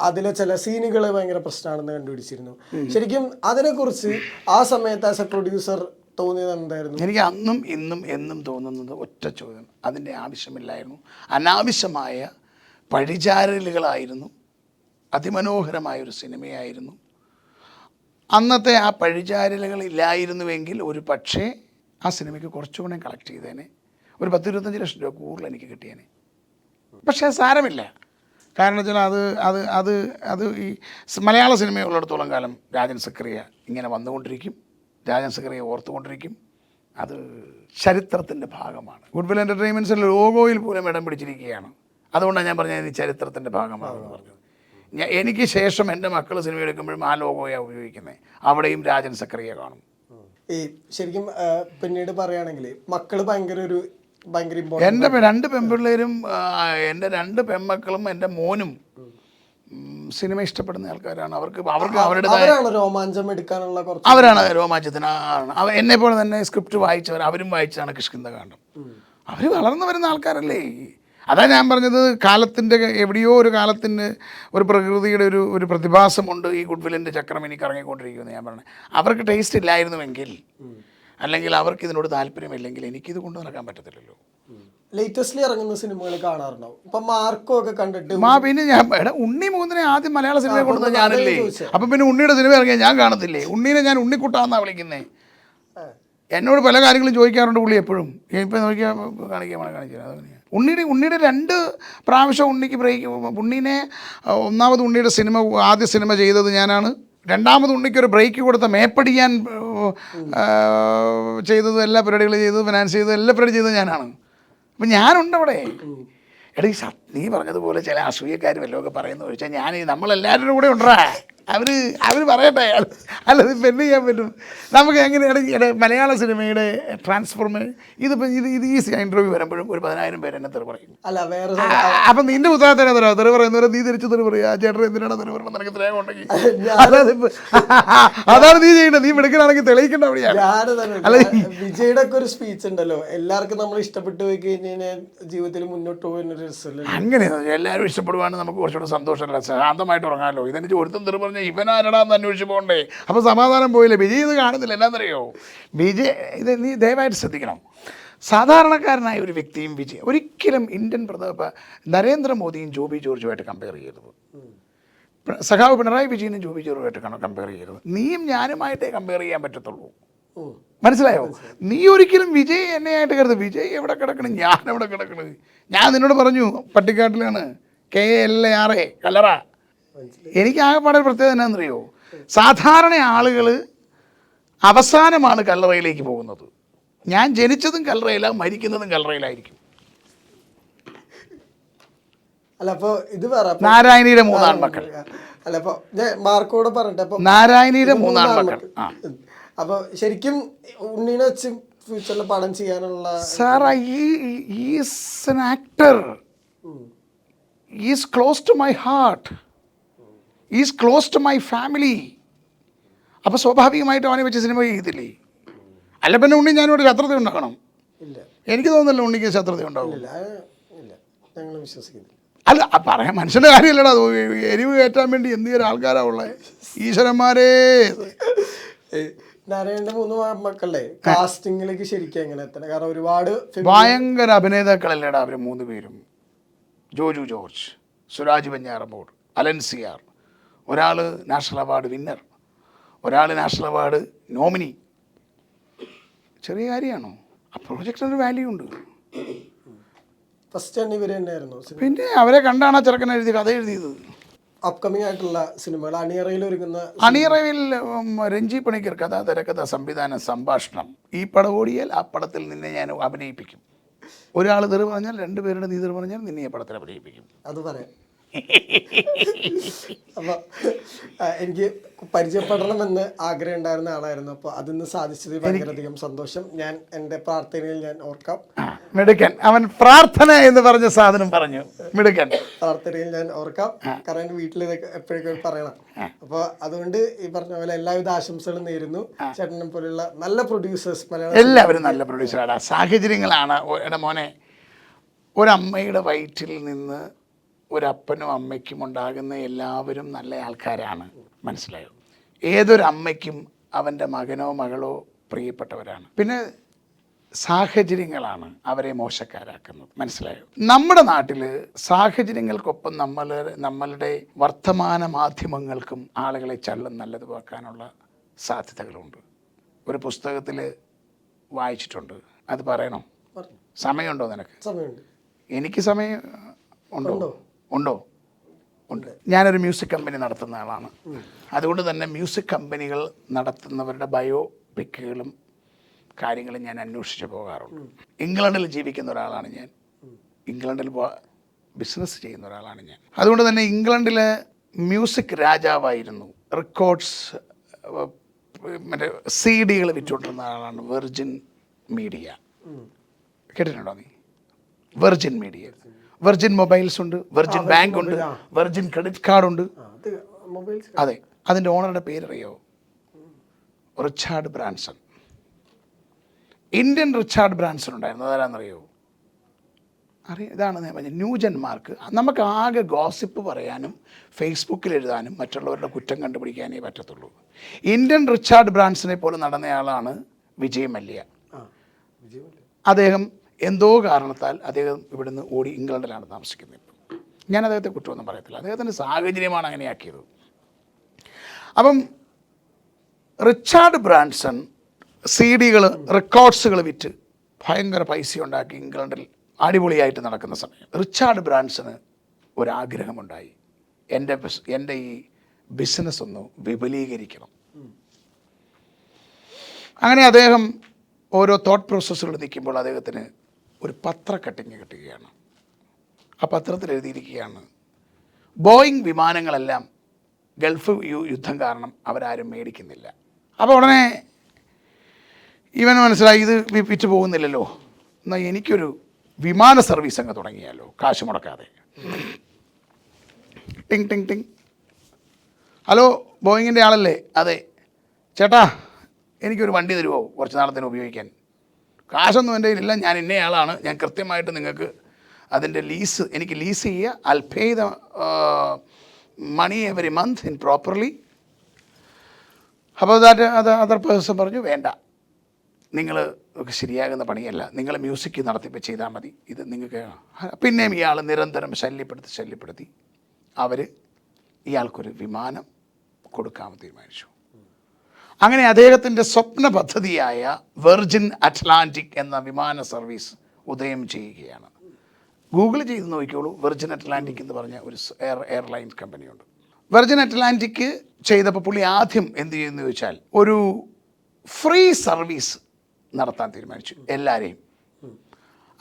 അതിലെ ചില സീനുകൾ ഭയങ്കര പ്രശ്നമാണെന്ന് കണ്ടുപിടിച്ചിരുന്നു. ശരിക്കും അതിനെക്കുറിച്ച് ആ സമയത്ത് ആസ് എ പ്രൊഡ്യൂസർ തോന്നിയത് എന്തായിരുന്നു? എനിക്ക് അന്നും ഇന്നും എന്നും തോന്നുന്നത് ഒറ്റ ചോദ്യം, അതിൻ്റെ ആവശ്യമില്ലായിരുന്നു. അനാവശ്യമായ പഴിചാരലുകളായിരുന്നു. അതിമനോഹരമായൊരു സിനിമയായിരുന്നു. അന്നത്തെ ആ പഴിചാരലുകൾ ഇല്ലായിരുന്നുവെങ്കിൽ ഒരു പക്ഷേ ആ സിനിമയ്ക്ക് കുറച്ചുകൂടെ കളക്ട് ചെയ്തേനെ. ഒരു 10-25 ലക്ഷം രൂപ കൂടുതൽ എനിക്ക് കിട്ടിയേനെ. പക്ഷേ സാരമില്ല. കാരണം വെച്ചാൽ അത് ഈ മലയാള സിനിമയുള്ളിടത്തോളം കാലം രാജൻ സക്രിയ ഇങ്ങനെ വന്നുകൊണ്ടിരിക്കും. രാജൻ സക്രിയ ഓർത്തുകൊണ്ടിരിക്കും. അത് ചരിത്രത്തിൻ്റെ ഭാഗമാണ്. ഗുഡ്വിൽ എൻ്റർടൈൻമെൻറ്റ്സിൻ്റെ ലോഗോയിൽ പോലും ഇടം പിടിച്ചിരിക്കുകയാണ്. അതുകൊണ്ടാണ് ഞാൻ പറഞ്ഞത് ഇത് ചരിത്രത്തിൻ്റെ ഭാഗമാണെന്ന് പറഞ്ഞത്. എനിക്ക് ശേഷം എൻ്റെ മക്കൾ സിനിമ എടുക്കുമ്പോഴും ആ ലോഗോയാണ് ഉപയോഗിക്കുന്നത്. അവിടെയും രാജൻ സക്രിയ കാണും. ഈ ശരിക്കും പിന്നീട് പറയുകയാണെങ്കിൽ മക്കള് ഭയങ്കര എൻ്റെ 2 പെൺപിള്ളേരും എൻ്റെ 2 പെൺമക്കളും എൻ്റെ മോനും സിനിമ ഇഷ്ടപ്പെടുന്ന ആൾക്കാരാണ്. അവർക്ക് അവരുടേതായ രോമാഞ്ചം എടുക്കാനുള്ള അവരാണ് രോമാഞ്ചത്തിനാണ്. എന്നെ പോലെ തന്നെ സ്ക്രിപ്റ്റ് വായിച്ചവർ, അവരും വായിച്ചാണ് കിഷ്കിന്ധകാണ്ഡം. അവർ വളർന്നു വരുന്ന ആൾക്കാരല്ലേ. അതാ ഞാൻ പറഞ്ഞത്, കാലത്തിൻ്റെ എവിടെയോ ഒരു കാലത്തിൻ്റെ ഒരു പ്രകൃതിയുടെ ഒരു പ്രതിഭാസമുണ്ട്. ഈ ഗുഡ്വില്ലിൻ്റെ ചക്രം എനിക്ക് ഇറങ്ങിക്കൊണ്ടിരിക്കുമെന്ന് ഞാൻ പറഞ്ഞത്. അവർക്ക് ടേസ്റ്റ് ഇല്ലായിരുന്നുവെങ്കിൽ, അല്ലെങ്കിൽ അവർക്ക് ഇതിനോട് താല്പര്യമില്ലെങ്കിൽ എനിക്കിത് കൊണ്ടു നടക്കാൻ പറ്റത്തില്ലല്ലോ. ലേറ്റസ്റ്റ്ലി ഇറങ്ങുന്ന സിനിമകൾ കാണാറുണ്ടോ? ഇപ്പൊ മാർക്കോ ഒക്കെ കണ്ടിട്ട് പിന്നെ ഞാൻ ഉണ്ണി മൂന്നിനെ ആദ്യം മലയാള സിനിമയെ കൊണ്ടുവന്നത് ഞാനല്ലേ. അപ്പം പിന്നെ ഉണ്ണിയുടെ സിനിമ ഇറങ്ങിയാൽ ഞാൻ കാണത്തില്ലേ? ഉണ്ണീനെ ഞാൻ ഉണ്ണിക്കുട്ടാന്നാണ് വിളിക്കുന്നത്. എന്നോട് പല കാര്യങ്ങളും ചോദിക്കാറുണ്ട് പുള്ളി എപ്പോഴും. ഇപ്പം നോക്കിയാൽ കാണിക്കാം. ഉണ്ണിയുടെ 2 പ്രാവശ്യം ഉണ്ണിക്ക് ബ്രേക്ക്. ഉണ്ണീനെ ഒന്നാമത് ഉണ്ണിയുടെ ആദ്യ സിനിമ ചെയ്തത് ഞാനാണ്. രണ്ടാമത് ഉണ്ണിക്കൊരു ബ്രേക്ക് കൊടുത്ത മേപ്പടിയാൻ ചെയ്തത്, എല്ലാ പരിപാടികളും ചെയ്തത്, ഫിനാൻസ് ചെയ്തത്, എല്ലാ പരിപാടി ചെയ്തത് ഞാനാണ്. അപ്പം ഞാനുണ്ട് അവിടെ. എടാ ഈ നീ പറഞ്ഞതുപോലെ ചില അസൂയക്കാർ വല്ലതൊക്കെ പറയുന്നത് ചോദിച്ചാൽ ഞാൻ നമ്മളെല്ലാവരുടെ കൂടെ ഉണ്ടാ. അവർ പറയട്ടെ. അല്ലത് പെണ്ണ് ചെയ്യാൻ പറ്റും നമുക്ക്. എങ്ങനെയാണ് മലയാള സിനിമയുടെ ട്രാൻസ്ഫോർമേ ഇത് ഈസി ഇൻ്റർവ്യൂ വരുമ്പോഴും ഒരു 10,000 പേര് എന്നെ തെറി പറയും. അപ്പം നിന്റെ ഉത്തരവാദിത്തം തരാം. തെറി പറയുന്നവരെ നീ തിരിച്ച് തെറി പറയുക. ആ ചേട്ടൻ എന്തിനാണ് തെറി പറയണം? നിനക്ക് സ്നേഹം ഉണ്ടെങ്കിൽ അതാണ് നീ ചെയ്യേണ്ടത്. നീ എടുക്കണമെങ്കിൽ തെളിയിക്കേണ്ട അവിടെയാണ്. വിജയുടെ ഒക്കെ ഒരു സ്പീച്ച് ഉണ്ടല്ലോ, എല്ലാവർക്കും നമ്മൾ ഇഷ്ടപ്പെട്ടു പോയി കഴിഞ്ഞാൽ ജീവിതത്തിൽ മുന്നോട്ട് പോകുന്നൊരു രസമല്ലേ. അങ്ങനെയാണ്. എല്ലാവരും ഇഷ്ടപ്പെടുവാണെങ്കിൽ നമുക്ക് കുറച്ചുകൂടെ സന്തോഷമല്ല, ശാന്തമായിട്ട് ഉറങ്ങാമല്ലോ. ഇതെനിക്ക് ഒരുത്തം തെറി പറഞ്ഞാൽ ഇവനാരടാന്ന് അന്വേഷിച്ച് പോകണ്ടേ. അപ്പോൾ സമാധാനം പോയില്ലേ. വിജയ് ഇത് കാണുന്നില്ല. എന്നാന്നറിയോ, വിജയ് ഇത് നീ ദയവായിട്ട് ശ്രദ്ധിക്കണം. സാധാരണക്കാരനായ ഒരു വ്യക്തിയും വിജയ് ഒരിക്കലും ഇന്ത്യൻ നരേന്ദ്രമോദിയും ജോബി ജോർജുമായിട്ട് കമ്പയർ ചെയ്യരുത്. സഖാവ് പിണറായി വിജയനും ജോബി ജോർജുമായിട്ട് കമ്പയർ ചെയ്യരുത്. നീയും ഞാനുമായിട്ടേ കമ്പയർ ചെയ്യാൻ പറ്റത്തുള്ളൂ. മനസ്സിലായോ? നീ ഒരിക്കലും വിജയ് എന്നെയായിട്ട് കരുത്. വിജയ് എവിടെ കിടക്കണം, ഞാൻ എവിടെ കിടക്കണത്. ഞാൻ നിന്നോട് പറഞ്ഞു പട്ടിക്കാട്ടിലാണ് KLR കല്ലറ. എനിക്ക് ആകെപ്പാടെ പ്രത്യേകത എന്നാണെന്നറിയോ, സാധാരണ ആളുകൾ അവസാനമാണ് കല്ലറയിലേക്ക് പോകുന്നത്. ഞാൻ ജനിച്ചതും കല്ലറയിലാണ്, മരിക്കുന്നതും കല്ലറയിലായിരിക്കും. അല്ല അപ്പോൾ ഇത് വേറെ നാരായണിയുടെ 3 ആൺമക്കൾ. അല്ല അപ്പോൾ മാർക്കോട് പറഞ്ഞിട്ട് അപ്പോൾ നാരായണിയുടെ 3 ആൺമക്കൾ. അപ്പോൾ ശരിക്കും ഉണ്ണീനെ വെച്ച് ഫ്യൂച്ചറിൽ പടം ചെയ്യാനുള്ള sir is an actor, is close to my heart, is close to my family. അപ്പോൾ സ്വാഭാവികമായിട്ടും അവനെ വെച്ച് സിനിമ ചെയ്തില്ലേ. അല്ല പിന്നെ ഉണ്ണി ഞാനോട് ശത്രുത ഉണ്ടാക്കണം? ഇല്ല, എനിക്ക് തോന്നുന്നില്ല ഉണ്ണിക്ക് ശത്രുത ഉണ്ടാവും. ഞങ്ങൾ വിശ്വസിക്കുന്നില്ല. അല്ല പറയാൻ മനുഷ്യൻ്റെ കാര്യമല്ലടാ. എരിവ് കയറ്റാൻ വേണ്ടി എന്ത് ആൾക്കാരാണ് ഉള്ളത്. ഈശ്വരന്മാരെ. നാരായണന്റെ 3 മക്കളുടെ കാസ്റ്റിംഗിലേക്ക് ശരിക്കും എങ്ങനെ എത്തണം? കാരണം ഒരുപാട് ഭയങ്കര അഭിനേതാക്കളല്ലേടാ അവർ 3 പേരും. ജോജു ജോർജ്, സുരാജ് വെഞ്ഞാറമൂട്, അലൻ CR, ഒരാൾ നാഷണൽ അവാർഡ് വിന്നർ, ഒരാൾ നാഷണൽ അവാർഡ് നോമിനി. ചെറിയ കാര്യമാണോ? ആ പ്രോജക്റ്റിനൊരു വാല്യൂ ഉണ്ട്. ഫസ്റ്റ് തന്നെ ഇവർ തന്നെയായിരുന്നു പിന്നെ അവരെ കണ്ടാണ് ആ ചെറുക്കൻ എഴുതി കഥ എഴുതിയത്. അപ്കമിങ് ആയിട്ടുള്ള സിനിമകൾ അണിയറയിൽ ഒരുങ്ങുന്ന അണിയറയിൽ രഞ്ജി പണിക്കർ കഥ, തിരക്കഥ, സംവിധാനം, സംഭാഷണം. ഈ പടം ഓടിയാൽ ആ പടത്തിൽ നിന്നെ ഞാൻ അഭിനയിപ്പിക്കും. ഒരാൾ തെറി പറഞ്ഞാൽ 2 പേരുടെ നീ തെറി പറഞ്ഞാൽ നിന്നെ ഈ പടത്തിൽ അഭിനയിപ്പിക്കും. അത് പറയാം. അപ്പോൾ എനിക്ക് പരിചയപ്പെടണമെന്ന് ആഗ്രഹം ഉണ്ടായിരുന്ന ആളായിരുന്നു. അപ്പോൾ അതിന്ന് സാധിച്ചത് ഭയങ്കരധികം സന്തോഷം. ഞാൻ എൻ്റെ പ്രാർത്ഥനയിൽ ഞാൻ ഓർക്കാം. മിടുക്കൻ. അവൻ പ്രാർത്ഥന എന്ന് പറഞ്ഞ സാധനം പറഞ്ഞു. മിടുക്കൻ. പ്രാർത്ഥനയിൽ ഞാൻ ഓർക്കാം. കാരണം എൻ്റെ വീട്ടിൽ ഇതൊക്കെ എപ്പോഴൊക്കെ പറയണം. അപ്പോൾ അതുകൊണ്ട് ഈ പറഞ്ഞ പോലെ എല്ലാവിധ ആശംസകളും നേരുന്നു. ചേട്ടനെ പോലെയുള്ള നല്ല പ്രൊഡ്യൂസേഴ്സ് മലയാളം എല്ലാവരും നല്ല പ്രൊഡ്യൂസറാണ്. സാഹചര്യങ്ങളാണ്. എടാ മോനെ, ഒരമ്മയുടെ വയറ്റിൽ നിന്ന് ഒരപ്പനും അമ്മയ്ക്കും ഉണ്ടാകുന്ന എല്ലാവരും നല്ല ആൾക്കാരാണ്. മനസ്സിലായോ? ഏതൊരമ്മയ്ക്കും അവൻ്റെ മകനോ മകളോ പ്രിയപ്പെട്ടവരാണ്. പിന്നെ സാഹചര്യങ്ങളാണ് അവരെ മോശക്കാരാക്കുന്നത്. മനസ്സിലായോ? നമ്മുടെ നാട്ടിൽ സാഹചര്യങ്ങൾക്കൊപ്പം നമ്മളുടെ വർത്തമാന മാധ്യമങ്ങൾക്കും ആളുകളെ ചള്ളും നല്ലതുമാക്കാനുള്ള സാധ്യതകളുണ്ട്. ഒരു പുസ്തകത്തിൽ വായിച്ചിട്ടുണ്ട്. അത് പറയണോ? സമയമുണ്ടോ നിനക്ക്? സമയമുണ്ട്. എനിക്ക് സമയം ഉണ്ടോ? ഉണ്ട്. ഞാനൊരു മ്യൂസിക് കമ്പനി നടത്തുന്ന ആളാണ്. അതുകൊണ്ട് തന്നെ മ്യൂസിക് കമ്പനികൾ നടത്തുന്നവരുടെ ബയോപിക്കുകളും കാര്യങ്ങളും ഞാൻ അന്വേഷിച്ച് പോകാറുണ്ട്. ഇംഗ്ലണ്ടിൽ ജീവിക്കുന്ന ഒരാളാണ് ഞാൻ. ഇംഗ്ലണ്ടിൽ ബിസിനസ് ചെയ്യുന്ന ഒരാളാണ് ഞാൻ. അതുകൊണ്ട് തന്നെ ഇംഗ്ലണ്ടിലെ മ്യൂസിക് രാജാവായിരുന്നു. റെക്കോർഡ്സ്, മറ്റേ CD വിറ്റുകൊണ്ടിരുന്ന ആളാണ് വെർജിൻ മീഡിയ. കേട്ടിട്ടുണ്ടോ നീ? Virgin Media. വെർജിൻ മൊബൈൽസ് ഉണ്ട്, വെർജിൻ ബാങ്ക് ഉണ്ട്, വെർജിൻ ക്രെഡിറ്റ് കാർഡ് ഉണ്ട്. അതെ. അതിൻ്റെ ഓണറുടെ പേരറിയോ? Richard Branson. Indian Richard Branson ഉണ്ടായിരുന്നു. അതാരാന്നറിയോ? ഇതാണ് ഞാൻ പറഞ്ഞത്. ന്യൂജന്മാർക്ക് നമുക്ക് ആകെ ഗോസിപ്പ് പറയാനും ഫേസ്ബുക്കിൽ എഴുതാനും മറ്റുള്ളവരുടെ കുറ്റം കണ്ടുപിടിക്കാനേ പറ്റത്തുള്ളൂ. ഇന്ത്യൻ റിച്ചാർഡ് ബ്രാൻസനെ പോലെ നടന്നയാളാണ് വിജയ് മല്യ. അദ്ദേഹം എന്തോ കാരണത്താൽ അദ്ദേഹം ഇവിടുന്ന് ഓടി ഇംഗ്ലണ്ടിലാണ് താമസിക്കുന്നത്. ഞാൻ അദ്ദേഹത്തെ കുറ്റമൊന്നും പറയത്തില്ല. അദ്ദേഹത്തിൻ്റെ സാഹചര്യമാണ് അങ്ങനെയാക്കിയത്. അപ്പം റിച്ചാർഡ് ബ്രാൻസൺ CD റെക്കോർഡ്സുകൾ വിറ്റ് ഭയങ്കര പൈസ ഉണ്ടാക്കി ഇംഗ്ലണ്ടിൽ അടിപൊളിയായിട്ട് നടക്കുന്ന സമയം റിച്ചാർഡ് ബ്രാൻസന് ഒരാഗ്രഹമുണ്ടായി. എൻ്റെ ഈ ബിസിനസ് ഒന്ന് വിപുലീകരിക്കണം. അങ്ങനെ അദ്ദേഹം ഓരോ തോട്ട് പ്രോസസ്സുകൾ നിൽക്കുമ്പോൾ അദ്ദേഹത്തിന് ഒരു പത്ര കട്ടിങ് കിട്ടുകയാണ്. ആ പത്രത്തിൽ എഴുതിയിരിക്കുകയാണ്, ബോയിങ് വിമാനങ്ങളെല്ലാം ഗൾഫ് യുദ്ധം കാരണം അവരാരും മേടിക്കുന്നില്ല. അപ്പോൾ ഉടനെ ഇവന് മനസ്സിലായി, ഇത് വിറ്റ് പോകുന്നില്ലല്ലോ, എന്നാൽ എനിക്കൊരു വിമാന സർവീസ് അങ്ങ് തുടങ്ങിയാലോ, കാശ് മുടക്കാതെ. ടിങ് ടിങ് ടിങ്. ഹലോ, ബോയിങ്ങിൻ്റെ ആളല്ലേ? അതെ. ചേട്ടാ, എനിക്കൊരു വണ്ടി തരുമോ കുറച്ച് നാളത്തിന് ഉപയോഗിക്കാൻ? കാശൊന്നും എൻ്റെ കയ്യിലില്ല, ഞാൻ ഇന്നയാളാണ്, ഞാൻ കൃത്യമായിട്ട് നിങ്ങൾക്ക് അതിൻ്റെ ലീസ് എനിക്ക് ലീസ് ചെയ്യുക, I pay the money every month in properly. അപ്പോൾ അതർ പേഴ്സൺ പറഞ്ഞു, വേണ്ട, നിങ്ങൾ ശരിയാകുന്ന പണിയല്ല, നിങ്ങൾ മ്യൂസിക് നടത്തിപ്പോൾ ചെയ്താൽ മതി, ഇത് നിങ്ങൾക്ക്. പിന്നെയും ഇയാൾ നിരന്തരം ശല്യപ്പെടുത്തി അവർ ഇയാൾക്കൊരു വിമാനം കൊടുക്കാമെന്ന് തീരുമാനിച്ചു. അങ്ങനെ അദ്ദേഹത്തിൻ്റെ സ്വപ്ന പദ്ധതിയായ വെർജിൻ അറ്റ്ലാന്റിക് എന്ന വിമാന സർവീസ് ഉദയം ചെയ്യുകയാണ്. ഗൂഗിൾ ചെയ്ത് നോക്കിക്കോളൂ, വെർജിൻ അറ്റ്ലാന്റിക് എന്ന് പറഞ്ഞ ഒരു എയർലൈൻസ് കമ്പനിയുണ്ട്. വെർജിൻ അറ്റ്ലാന്റിക് ചെയ്തപ്പോൾ പുള്ളി ആദ്യം എന്ത് ചെയ്യുമെന്ന് ചോദിച്ചാൽ ഒരു ഫ്രീ സർവീസ് നടത്താൻ തീരുമാനിച്ചു എല്ലാവരെയും.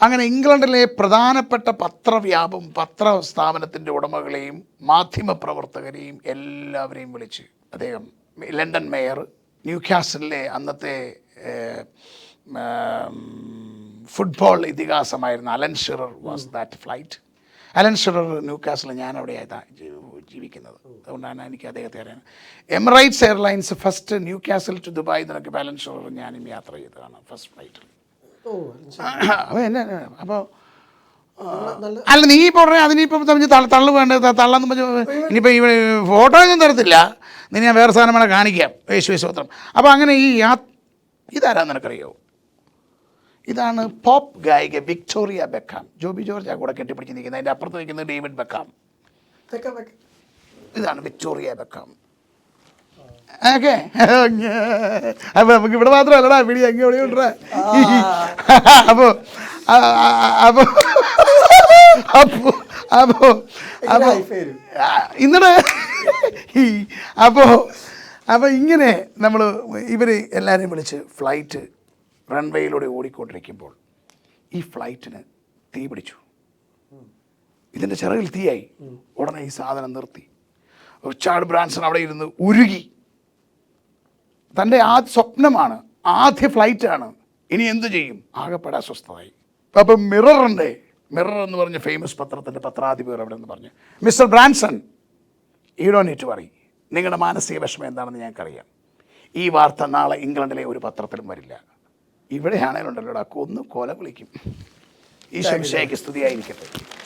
അങ്ങനെ ഇംഗ്ലണ്ടിലെ പ്രധാനപ്പെട്ട പത്രസ്ഥാപനത്തിൻ്റെ ഉടമകളെയും മാധ്യമപ്രവർത്തകരെയും എല്ലാവരെയും വിളിച്ച് അദ്ദേഹം, ലണ്ടൻ മേയർ, ന്യൂകാസലിലെ അന്നത്തെ ഫുട്ബോൾ ഇതിഹാസമായിരുന്ന Alan Shearer was that flight. Alan Shearer ന്യൂകാസലിൽ, ഞാൻ അവിടെയായിരുന്നു ജീവിക്കുന്നത്, അതുകൊണ്ടാണ് എനിക്ക് അദ്ദേഹത്തെ അറിയാൻ. Emirates Airlines first Newcastle to Dubai എന്നൊക്കെ അലൻ ഷിറർ ഞാനും യാത്ര ചെയ്തതാണ് ഫസ്റ്റ് ഫ്ലൈറ്റിൽ. അപ്പോൾ അപ്പോൾ അല്ല, നീ ഇപ്പോൾ പറഞ്ഞാൽ അതിനിപ്പം തള്ളു വേണ്ട, തള്ളെന്ന് പറഞ്ഞാൽ ഇനിയിപ്പോൾ ഇവിടെ ഫോട്ടോ ഒന്നും തരത്തില്ല, നിന്നെ ഞാൻ വേറെ സാധനം വേണം കാണിക്കാം, യേശുവേ സ്തോത്രം. അപ്പോൾ അങ്ങനെ ഇതാരാന്ന് നിനക്കറിയോ? ഇതാണ് പോപ്പ് ഗായിക വിക്ടോറിയ ബെക്കാം. ജോബി ജോർജ് ആ കൂടെ കെട്ടിപ്പിടിച്ച് നിൽക്കുന്നത്. അതിൻ്റെ അപ്പുറത്ത് നിൽക്കുന്നത് ഡേവിഡ് ബെക്കാം. ഇതാണ് വിക്ടോറിയ ബെക്കാം. ഓക്കെ അപ്പോൾ നമുക്ക് ഇവിടെ മാത്രമല്ലടാ പിടി അങ്ങ് എവിടെ കൊണ്ടുവരാ അപ്പോൾ അപ്പോൾ അപ്പോൾ അപ്പോൾ അപ്പോൾ ഇന്നടെ അപ്പോൾ ഇങ്ങനെ നമ്മൾ ഇവർ എല്ലാവരെയും വിളിച്ച് ഫ്ലൈറ്റ് റൺവേയിലൂടെ ഓടിക്കൊണ്ടിരിക്കുമ്പോൾ ഈ ഫ്ലൈറ്റിന് തീ പിടിച്ചു. ഇതിൻ്റെ ചിറകിൽ തീയായി. ഉടനെ ഈ സാധനം നിർത്തി. റിച്ചാർഡ് ബ്രാൻസൺ അവിടെ ഇരുന്ന് ഉരുകി. തൻ്റെ സ്വപ്നമാണ്, ആദ്യ ഫ്ലൈറ്റാണ്, ഇനി എന്തു ചെയ്യും? ആകെപ്പെടെ അസ്വസ്ഥമായി. അപ്പം മിറർ എന്ന് പറഞ്ഞ ഫേമസ് പത്രത്തിൻ്റെ പത്രാധിപർ അവിടെ നിന്ന് പറഞ്ഞു, mister Branson, you don't need to worry, നിങ്ങളുടെ മാനസിക വിഷമം എന്താണെന്ന് ഞങ്ങൾക്കറിയാം. ഈ വാർത്ത നാളെ ഇംഗ്ലണ്ടിലെ ഒരു പത്രത്തിലും വരില്ല. ഇവിടെയാണേലുണ്ടല്ലോടാ കൊന്നു കൊല വിളിക്കും. ഈശോ മിശിഹായ്ക്ക് സ്തുതിയായിരിക്കട്ടെ.